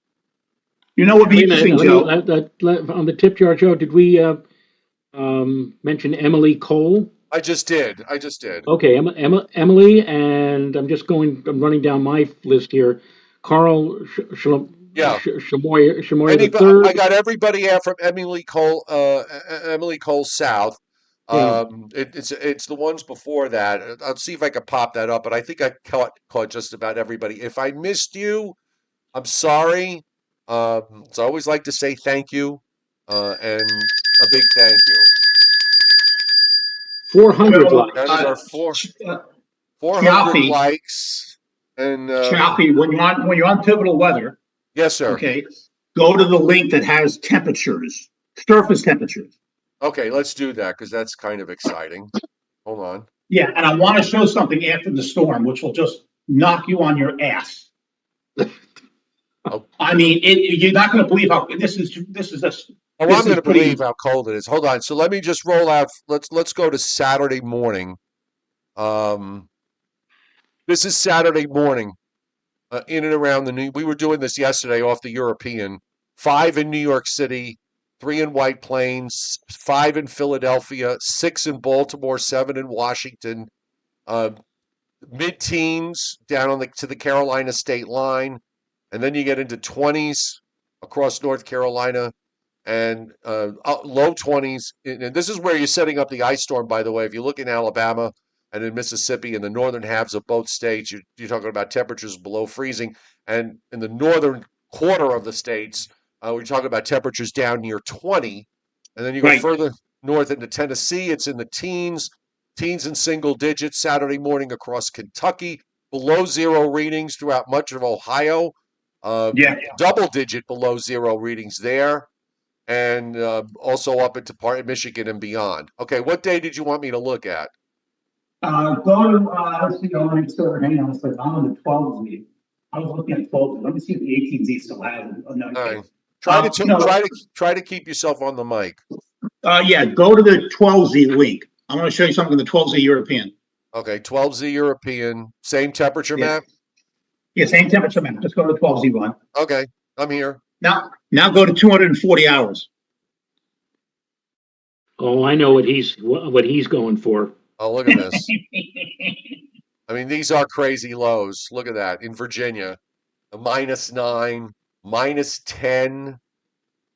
you know, what would be interesting, Joe. On the tip jar, Joe, did we mention Emily Cole? I just did. Okay, Emily, and I'm running down my list here. Carl Shamoy the third. I got everybody out from Emily Cole South. Yeah. It's the ones before that. I'll see if I can pop that up, but I think I caught just about everybody. If I missed you, I'm sorry. So I always like to say thank you, and a big thank you. 400 likes. That is our 400 Cioffi, likes. And Cioffi, when you're on Pivotal Weather, yes, sir. Okay, go to the link that has temperatures, surface temperatures. Okay, let's do that because that's kind of exciting. Hold on. Yeah, and I want to show something after the storm, which will just knock you on your ass. Oh. I mean, you're not going to believe how this is. Oh, I'm going to believe how cold it is. Hold on. So let me just roll out. Let's go to Saturday morning. This is Saturday morning, in and around we were doing this yesterday off the European. 5 in New York City, 3 in White Plains, 5 in Philadelphia, 6 in Baltimore, 7 in Washington, mid-teens down to the Carolina state line, and then you get into 20s across North Carolina, and low 20s. And this is where you're setting up the ice storm, by the way. If you look in Alabama and in Mississippi, in the northern halves of both states, you're talking about temperatures below freezing. And in the northern quarter of the states, we're talking about temperatures down near 20. And then you go further north into Tennessee, it's in the teens in single digits Saturday morning across Kentucky, below zero readings throughout much of Ohio. Double-digit below zero readings there, and also up into part of Michigan and beyond. Okay, what day did you want me to look at? Go to, let's see, hang on a second. I'm on the 12th lead. I was looking at 12. Let me see if the 18Z still has it. Oh, no, All okay. right. Try to No. try to keep yourself on the mic. Yeah, go to the 12Z link. I want to show you something in the 12Z European. Okay, 12Z European, same temperature Yeah. map. Yeah, same temperature map. Just go to the 12Z one. Okay, I'm here. Now go to 240 hours. Oh, I know what he's going for. Oh, look at this. I mean, these are crazy lows. Look at that in Virginia, a -9, -10,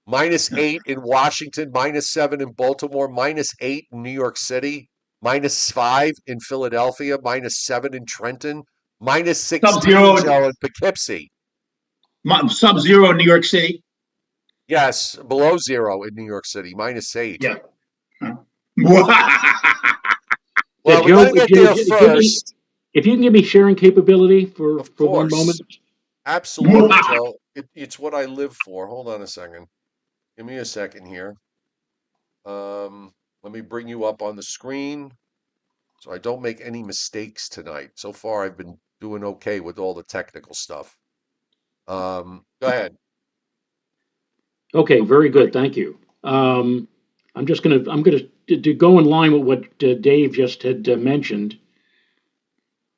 -8 in Washington, -7 in Baltimore, -8 in New York City, -5 in Philadelphia, -7 in Trenton, -16 Sub-zero. Joe, in Poughkeepsie. Sub-zero in New York City. Yes, below 0 in New York City, -8. Yeah. Well, we Joe, got to get there first. if you can give me sharing capability for Of one course. moment. Absolutely, Joe. It's what I live for. Hold on a second. Give me a second here. Let me bring you up on the screen so I don't make any mistakes tonight. So far, I've been doing okay with all the technical stuff. Go ahead. Okay, very good. Thank you. I'm gonna to go in line with what Dave just had mentioned.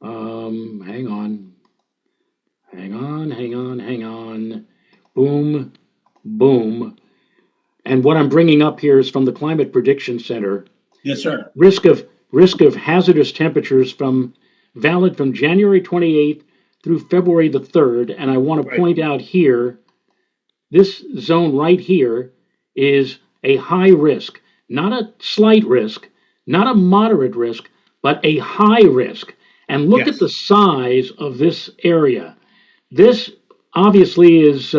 Hang on. Boom, boom. And what I'm bringing up here is from the Climate Prediction Center. Yes, sir. Risk of hazardous temperatures valid from January 28th through February the 3rd. And I want to point out here, this zone right here is a high risk, not a slight risk, not a moderate risk, but a high risk. And look at the size of this area. This obviously is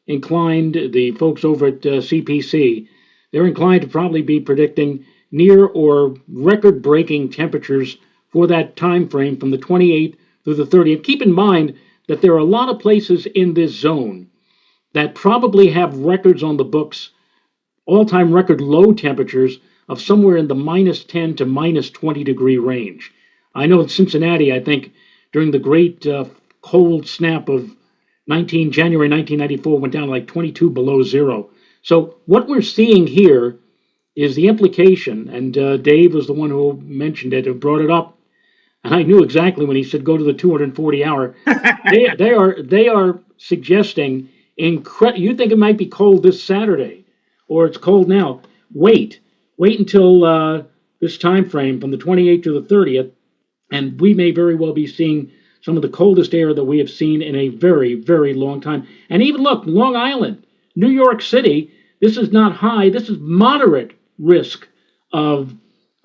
inclined, the folks over at CPC, they're inclined to probably be predicting near or record-breaking temperatures for that time frame from the 28th through the 30th. Keep in mind that there are a lot of places in this zone that probably have records on the books, all-time record low temperatures of somewhere in the -10 to -20 degree range. I know in Cincinnati, I think during the great cold snap of January 1994 went down like 22 below zero. So what we're seeing here is the implication, and Dave was the one who mentioned it, who brought it up, and I knew exactly when he said go to the 240 hour. they are suggesting you think it might be cold this Saturday, or it's cold now. Wait until this time frame from the 28th to the 30th, and we may very well be seeing some of the coldest air that we have seen in a very, very long time. And even look, Long Island, New York City, this is not high, this is moderate risk of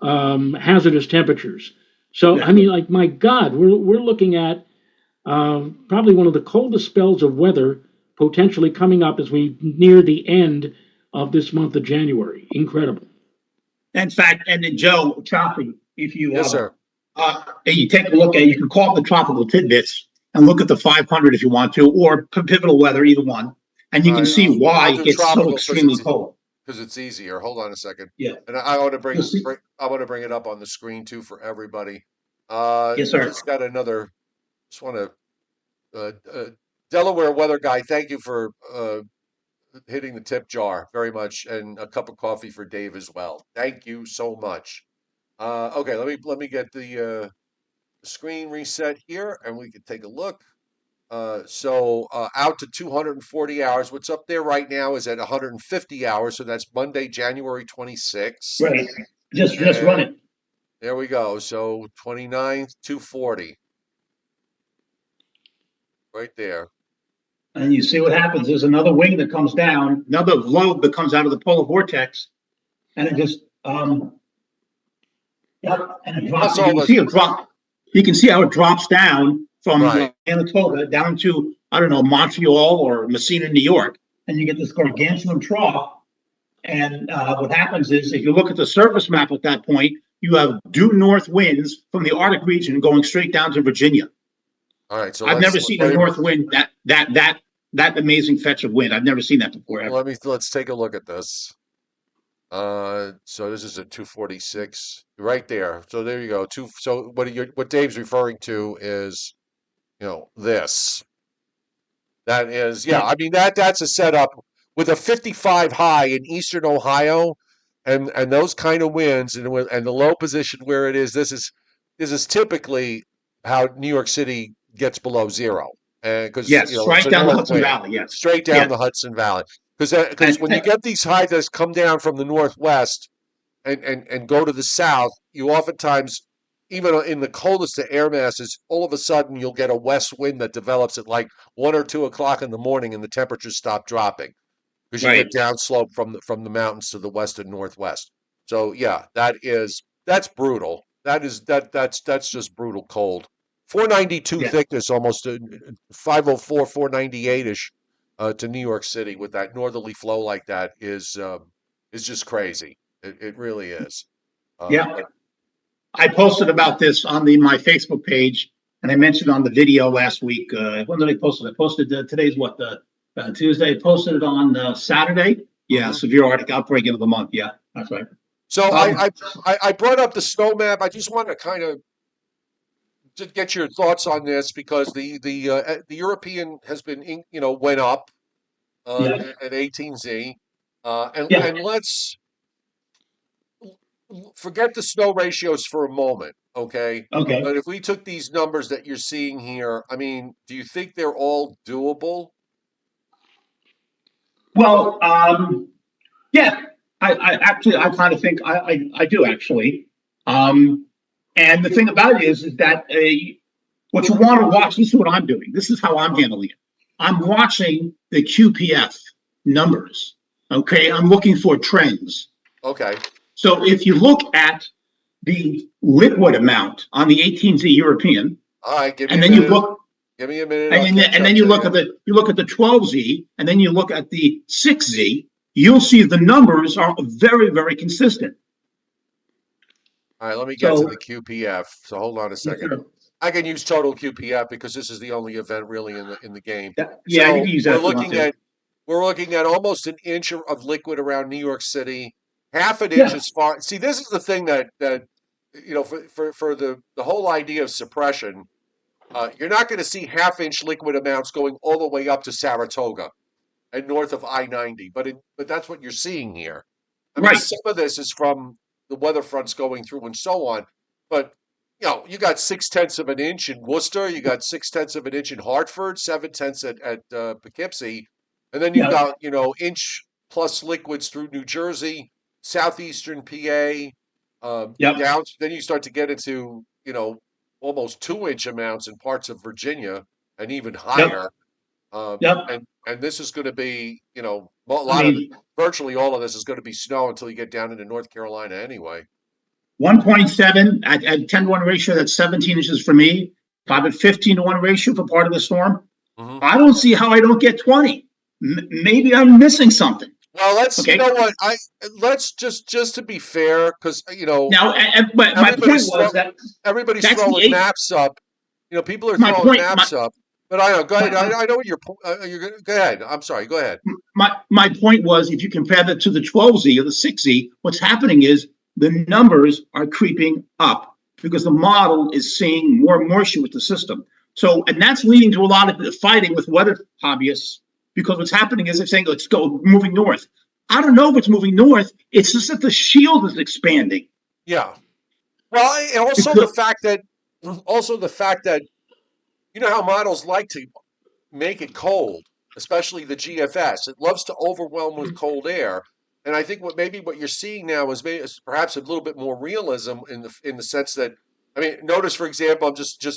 hazardous temperatures. So, I mean, like, my God, we're looking at probably one of the coldest spells of weather potentially coming up as we near the end of this month of January. Incredible. In fact, and then Joe, Cioffi, if you Yes, sir. you take a look at, you can call up the tropical tidbits and look at the 500 if you want to, or pivotal weather, either one, and you can see why it gets so extremely cold. Because it's easier. Hold on a second. Yeah. And I want to bring it up on the screen too for everybody. Yes, sir. Just want to Delaware weather guy. Thank you for hitting the tip jar very much, and a cup of coffee for Dave as well. Thank you so much. Okay, let me get the screen reset here, and we can take a look. So out to 240 hours. What's up there right now is at 150 hours, so that's Monday, January 26th. Right. Just run it. There we go. So 29th, 240. Right there. And you see what happens. There's another wing that comes down, another lobe that comes out of the polar vortex, and it just and it drops. You can see it drop. You can see how it drops down from Manitoba down to, I don't know, Montreal or Messina, New York, and you get this gargantuan trough. And what happens is, if you look at the surface map at that point, you have due north winds from the Arctic region going straight down to Virginia. All right, so I've never seen a north wind that amazing fetch of wind. I've never seen that before. Ever. Let's take a look at this. So this is a 246 right there. So there you go. So what Dave's referring to is, this. That is, yeah. I mean that's a setup with a 55 high in eastern Ohio, and those kind of winds and the low position where it is. This is typically how New York City gets below zero, and because Yes, it's right a down the north Hudson wind Valley. Yes, straight down yes. the Hudson Valley. Because when you And get these high that come down from the northwest and go to the south, you oftentimes, even in the coldest of air masses, all of a sudden you'll get a west wind that develops at like 1 or 2 o'clock in the morning, and the temperatures stop dropping because you get right. downslope from the mountains to the west and northwest. So yeah, that's brutal. That's just brutal cold. 492 Yeah, thickness, almost 504, 498 ish to New York City with that northerly flow like that is just crazy. It really is. yeah. But I posted about this on my Facebook page, and I mentioned on the video last week. When did I post it? I posted today's what Tuesday. I posted it on Saturday. Yeah, mhm. severe Arctic outbreak of the month. Yeah, that's right. So Um, I brought up the snow map. I just want to kind of to get your thoughts on this because the European has been went up yeah, at 18Z, yeah. and let's forget the snow ratios for a moment, okay? Okay. But if we took these numbers that you're seeing here, I mean, do you think they're all doable? Well, yeah. I actually, I kind of think I do actually. Um, and the thing about it is that what you want to watch. This is what I'm doing. This is how I'm handling it. I'm watching the QPF numbers. Okay, I'm looking for trends. Okay, So if you look at the liquid amount on the 18Z European, all right. Give me and a then you minute. look, Give me a minute. I'll and then, catch and up then you to look you. at the 12Z, and then you look at the 6Z, you'll see the numbers are very, very consistent. All right, let me get to the So, QPF. So hold on a yes, second. sir. I can use total QPF because this is the only event really in the game. Yeah, you So can use that if you want to. we're looking at almost an inch of liquid around New York City, half an inch Yeah, as far. See, this is the thing that for the whole idea of suppression, you're not going to see half-inch liquid amounts going all the way up to Saratoga and north of I-90, but that's what you're seeing here. I mean, right. some of this is from the weather fronts going through and so on, but you got 6/10 of an inch in Worcester, you got 6/10 of an inch in Hartford, 7/10 at Poughkeepsie, and then you've Yeah, got inch plus liquids through New Jersey, southeastern PA, yep, down. Then you start to get into almost 2 inch amounts in parts of Virginia and even yep, higher. yep. And this is going to be, a I lot of mean, virtually all of this is going to be snow until you get down into North Carolina anyway. 1.7 at 10 to 1 ratio, that's 17 inches for me. If I'm at 15 to 1 ratio for part of the storm, Hmm. I don't see how I don't get 20. Maybe I'm missing something. Well, you Okay. know what, let's just to be fair, because Now, but my point everybody's was that everybody's that's the throwing eight. maps up. People are My throwing point, maps up. But I know. Go ahead. my, I know what you're. Go ahead. I'm sorry. Go ahead. my point was if you compare that to the 12Z or the 6Z, what's happening is the numbers are creeping up because the model is seeing more moisture with the system. So, and that's leading to a lot of fighting with weather hobbyists because what's happening is they're saying, let's go moving north. I don't know if it's moving north. It's just that the shield is expanding. Yeah. Well, and also the Because, fact that how models like to make it cold, especially the GFS. It loves to overwhelm with cold air. And I think what you're seeing now is perhaps a little bit more realism in the sense that, I mean, notice for example,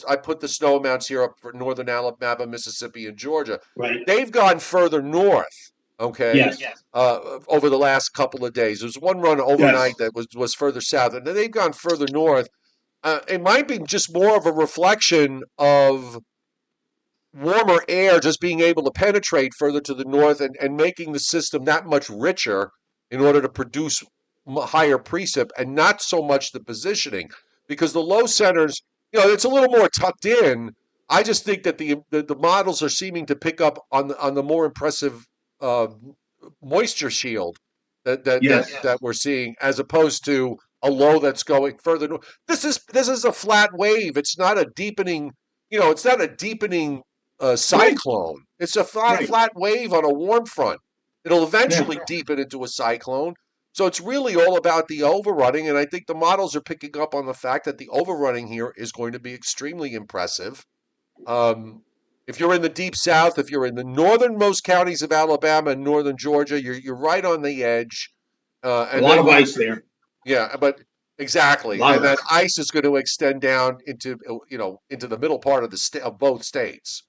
I put the snow amounts here up for northern Alabama, Mississippi, and Georgia. right. They've gone further north, okay, Yes. over the last couple of days. There was one run Yes. overnight that was further south, and then they've gone further north. It might be just more of a reflection of warmer air just being able to penetrate further to the north and making the system that much richer in order to produce higher precip, and not so much the positioning, because the low centers, it's a little more tucked in. I just think that the models are seeming to pick up on the more impressive uh, moisture shield Yes. that we're seeing, as opposed to a low that's going further north. This is a flat wave. It's not a deepening. It's not a deepening a cyclone. It's a Right. flat wave on a warm front. It'll eventually Yeah. deepen into a cyclone. So it's really all about the overrunning, and I think the models are picking up on the fact that the overrunning here is going to be extremely impressive. Um, if you're in the deep south, if you're in the northernmost counties of Alabama and northern Georgia, you're right on the edge. A And lot then of ice there. yeah, but A exactly, lot and of that ice. ice is going to extend down into into the middle part of of both states.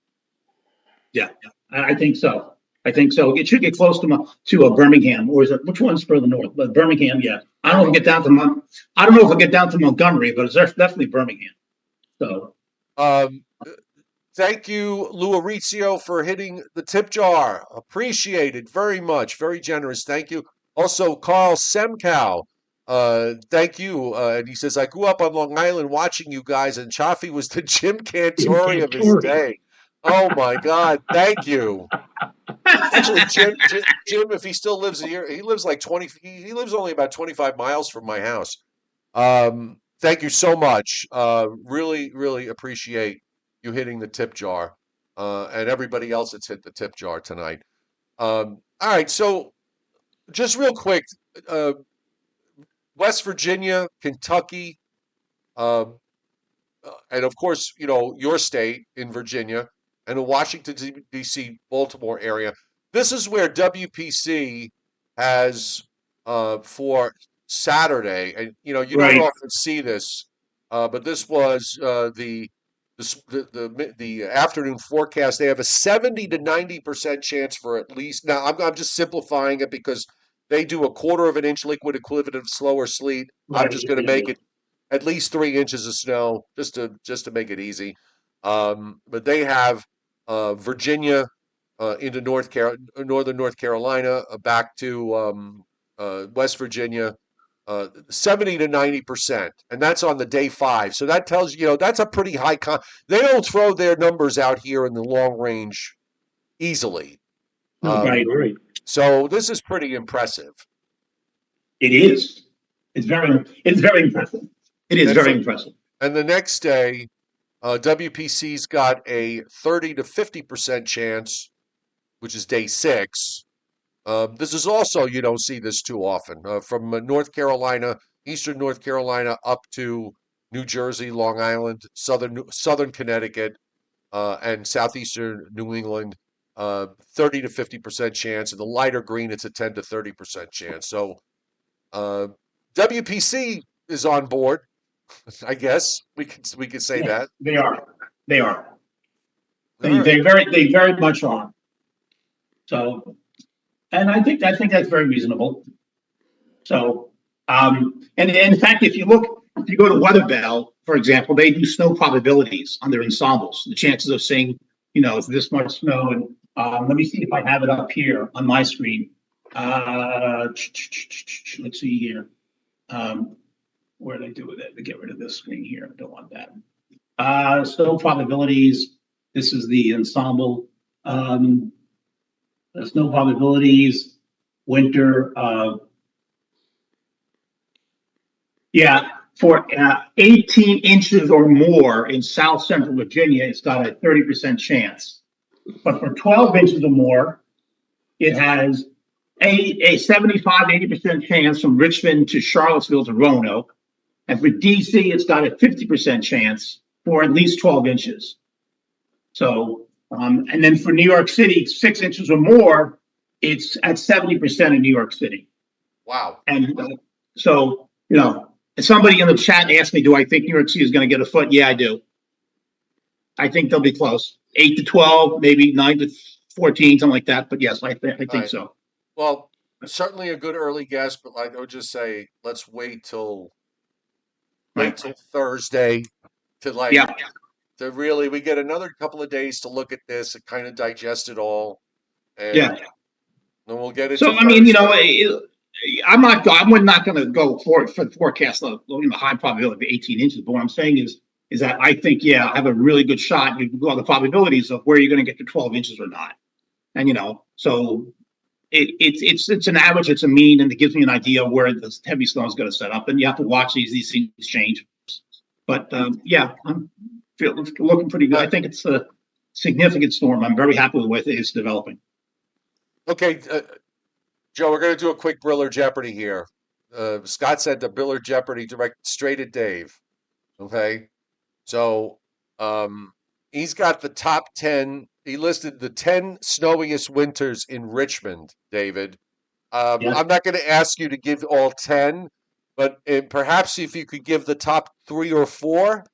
Yeah, I think so. I think so. It should get close to a Birmingham, or is it which one's further north? But Birmingham, yeah. I don't know if it get down to I don't know if it get down to Montgomery, but it's definitely Birmingham. So Um, Thank you, Luarizio, for hitting the tip jar. Appreciated very much. Very generous. Thank you. Also, Carl Semkow. Thank you. And he says, I grew up on Long Island watching you guys, and Cioffi was the Jim Jim Cantori of his Cantori. day. Oh my God. Thank you. Actually, Jim, if he still lives here, he lives like 20, he lives only about 25 miles from my house. Thank you so much. Really, really appreciate you hitting the tip jar, and everybody else that's hit the tip jar tonight. All right, so just real quick, uh, West Virginia, Kentucky, um, and of course, your state in Virginia and the Washington D.C. Baltimore area. This is where WPC has for Saturday, and you don't right. often see this, but this was the afternoon forecast. They have a 70 to 90% chance for at least. Now, I'm just simplifying it because they do a quarter of an inch liquid equivalent of snow or sleet. I'm Right. just going to make it at least 3 inches of snow just to make it easy. But they have Virginia into northern North Carolina, back to West Virginia, 70 to 90%, and that's on the day 5. So that tells that's a pretty high They don't throw their numbers out here in the long range easily. No, Um, right, right. so this is pretty impressive. It is. It's very impressive. It is And very for impressive. and the next day, WPC's got a 30 to 50% chance, which is day 6. This is also, you don't see this too often. From North Carolina, eastern North Carolina, up to New Jersey, Long Island, southern Connecticut, and southeastern New England, 30 to 50% chance. And the lighter green, it's a 10 to 30% chance. So uh, WPC is on board. I guess we could say Yeah, that. they are. They are. All right. They very much are. So, and I think that's very reasonable. So, and in fact, if you go to Weather Bell, for example, they do snow probabilities on their ensembles. The chances of seeing, this much snow. And let me see if I have it up here on my screen. Let's see here. Where did I do with it? To get rid of this screen here. I don't want that. Snow probabilities. This is the ensemble. The snow probabilities. Winter. Yeah, for 18 inches or more in South Central Virginia, it's got a 30% chance. But for 12 inches or more, it has a 75, 80% chance from Richmond to Charlottesville to Roanoke. And for DC, it's got a 50% chance for at least 12 inches. So, and then for New York City, 6 inches or more, it's at 70% in New York City. Wow. And so, somebody in the chat asked me, do I think New York City is going to get a foot? Yeah, I do. I think they'll be close. 8 to 12, maybe 9 to 14, something like that. But yes, I think Right. so. Well, certainly a good early guess, but I would just say let's wait till Thursday to Yeah. to really we get another couple of days to look at this and kind of digest it all, and Yeah. then we'll get into So, I mean, Thursday. I'm not going to go for the forecast of high probability of 18 inches. But what I'm saying is that I think, I have a really good shot. You can go on the probabilities of where you're going to get to 12 inches or not. And, so it's an average, it's a mean, and it gives me an idea where this heavy snow is going to set up. And you have to watch these things change. But I'm looking pretty good. I think it's significant storm. I'm very happy with the way it's developing. Okay, Joe, we're going to do a quick Briller Jeopardy here. Scott said the Briller Jeopardy direct straight at Dave. Okay, so he's got the top 10. He listed the 10 snowiest winters in Richmond, David. Yes. I'm not going to ask you to give all 10, but perhaps if you could give the top 3 or 4.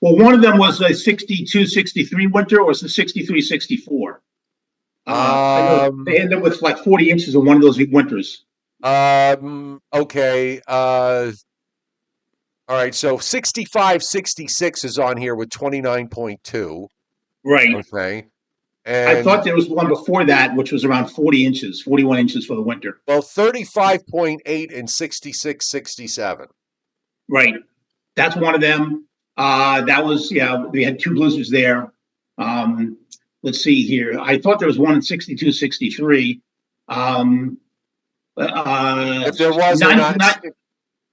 Well, one of them was a 62-63 winter, or it's a 63-64. I know they ended up with like 40 inches in one of those winters. Okay. All right. So 65-66 is on here with 29.2. Right. Okay. I thought there was one before that, which was around 40 inches, 41 inches for the winter. Well, 35.8 and 66-67. Right. That's one of them. That was, we had 2 blizzards there. Let's see here. I thought there was one in 62-63. If there was,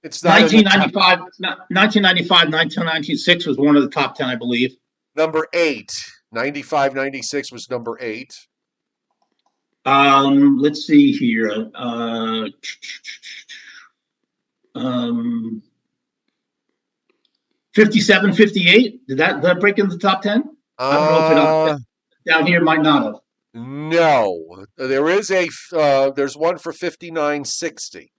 it's not 1995, 1996 was one of the top 10, I believe. Number 8. 95-96 was number 8. Let's see here. 57-58. Did that break into the top 10? I don't know if it down here might not have. No, there is there's one for 59-60.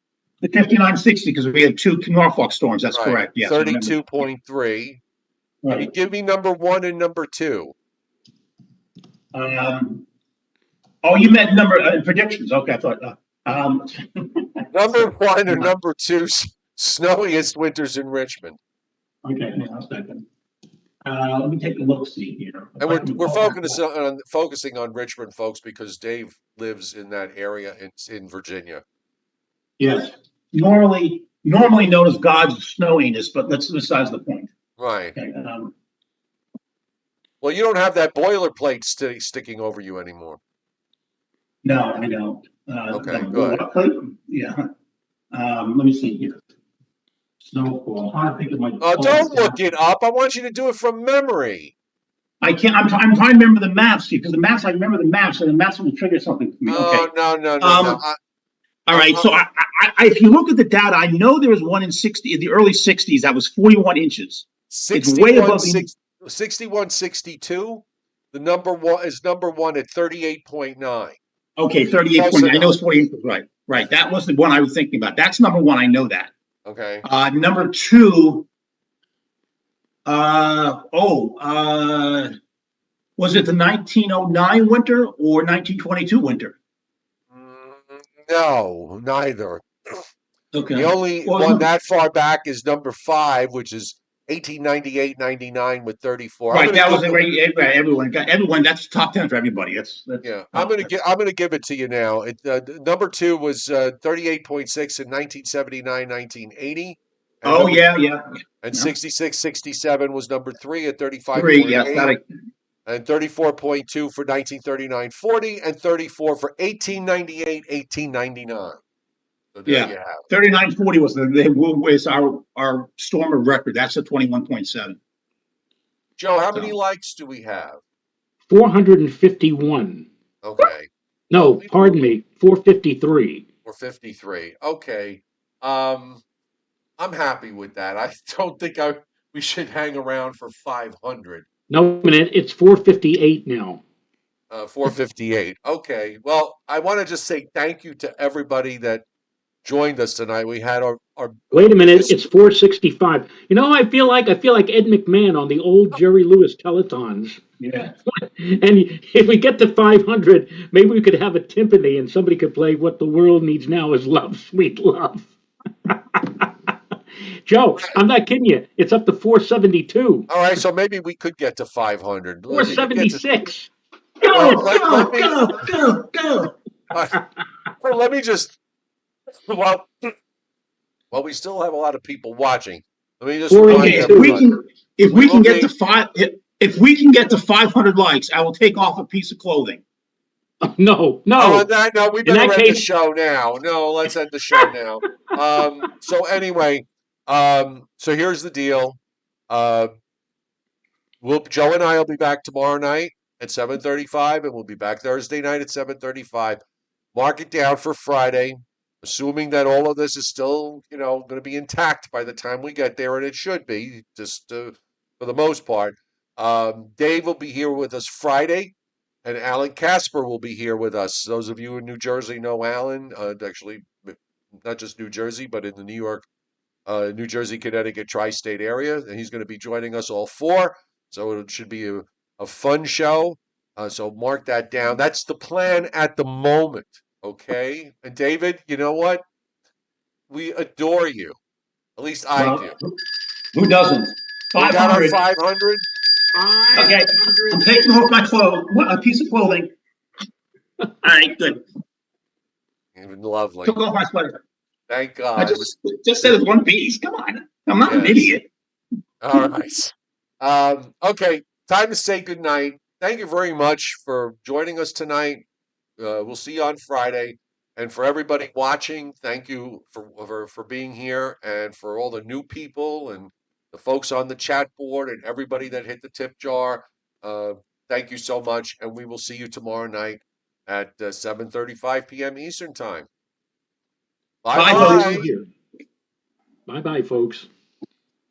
The 59-60, because we had 2 Norfolk storms. That's right. correct. Yes. 32.3. Right. Can you give me number 1 and number 2? You meant number predictions. Okay, I thought. Number 1 and number 2 snowiest winters in Richmond. Okay, hang on a second. Let me take a look. See here. And we're focusing on Richmond, folks, because Dave lives in that area in Virginia. Yes, normally known as God's snowiness, but that's besides the point. Right. Okay, well, you don't have that boilerplate sticking over you anymore. No, I don't. Okay, good. Yeah. Let me see here. Snowfall. I think it might. Don't look it up. I want you to do it from memory. I can't. I'm trying to remember the maps, because the maps. I remember the maps, and the maps will trigger something for me. Okay. No. All right. So I, if you look at the data, I know there was one in the early 60s that was 41 inches. It's way above 61-62. The number 1 is number 1 at 38.9. Okay, 38.9. I know it's 40 inches. Right. That was the one I was thinking about. That's number 1. I know that. Okay. Number 2. Was it the 1909 winter or 1922 winter? No, neither. Okay. The only one that far back is number 5, which is 1898-99 with 34. Right, that was everyone. That's top 10 for everybody. That's yeah. I'm gonna give it to you now. Number 2 was 38.6 in 1979-1980. Oh yeah. And 66-67 was number 3 at 35. 3, yes. And 34.2 for 1939-40, and 34 for 1898-1899. So there you have. 3940 was our storm of record. That's a 21.7. Joe, how many likes do we have? 451. Okay. No, pardon me, 453. 453. Okay. I'm happy with that. I don't think we should hang around for 500. No, minute, it's 458 now. 458. Okay. Well, I want to just say thank you to everybody that joined us tonight. We had our Wait a minute, it's 465. You know, I feel like Ed McMahon on the old Jerry Lewis telethons. Yeah. And if we get to 500, maybe we could have a timpani and somebody could play "What the World Needs Now Is Love, Sweet Love." Joe, I'm not kidding you. It's up to 472. All right, so maybe we could get to 500. 476. Go. Well, let me just. Well, we still have a lot of people watching. Let me just. If we can get to 500 likes, I will take off a piece of clothing. No. No, we better end the show now. No, let's end the show now. So anyway, so here's the deal. Joe and I will be back tomorrow night at 7:35, and we'll be back Thursday night at 7:35. Mark it down for Friday, assuming that all of this is still, going to be intact by the time we get there, and it should be, just for the most part. Dave will be here with us Friday, and Alan Casper will be here with us. Those of you in New Jersey know Alan, actually, not just New Jersey, but in the New Jersey, Connecticut tri-state area, and he's going to be joining us all four. So it should be a fun show. So mark that down. That's the plan at the moment. Okay. And David, you know what? We adore you. At least I Well, do. who doesn't? We got our 500. 500. Okay, I'm taking off my clothes, a piece of clothing. All right, good. Even lovely. Took off my sweater. Thank God. I just said it's one piece. Come on. I'm not an Yes. idiot. All right. Okay. Time to say goodnight. Thank you very much for joining us tonight. We'll see you on Friday. And for everybody watching, thank you for being here, and for all the new people and the folks on the chat board and everybody that hit the tip jar. Thank you so much, and we will see you tomorrow night at 7:35 p.m. Eastern Time. Bye, Bye-bye. folks. Bye-bye, folks.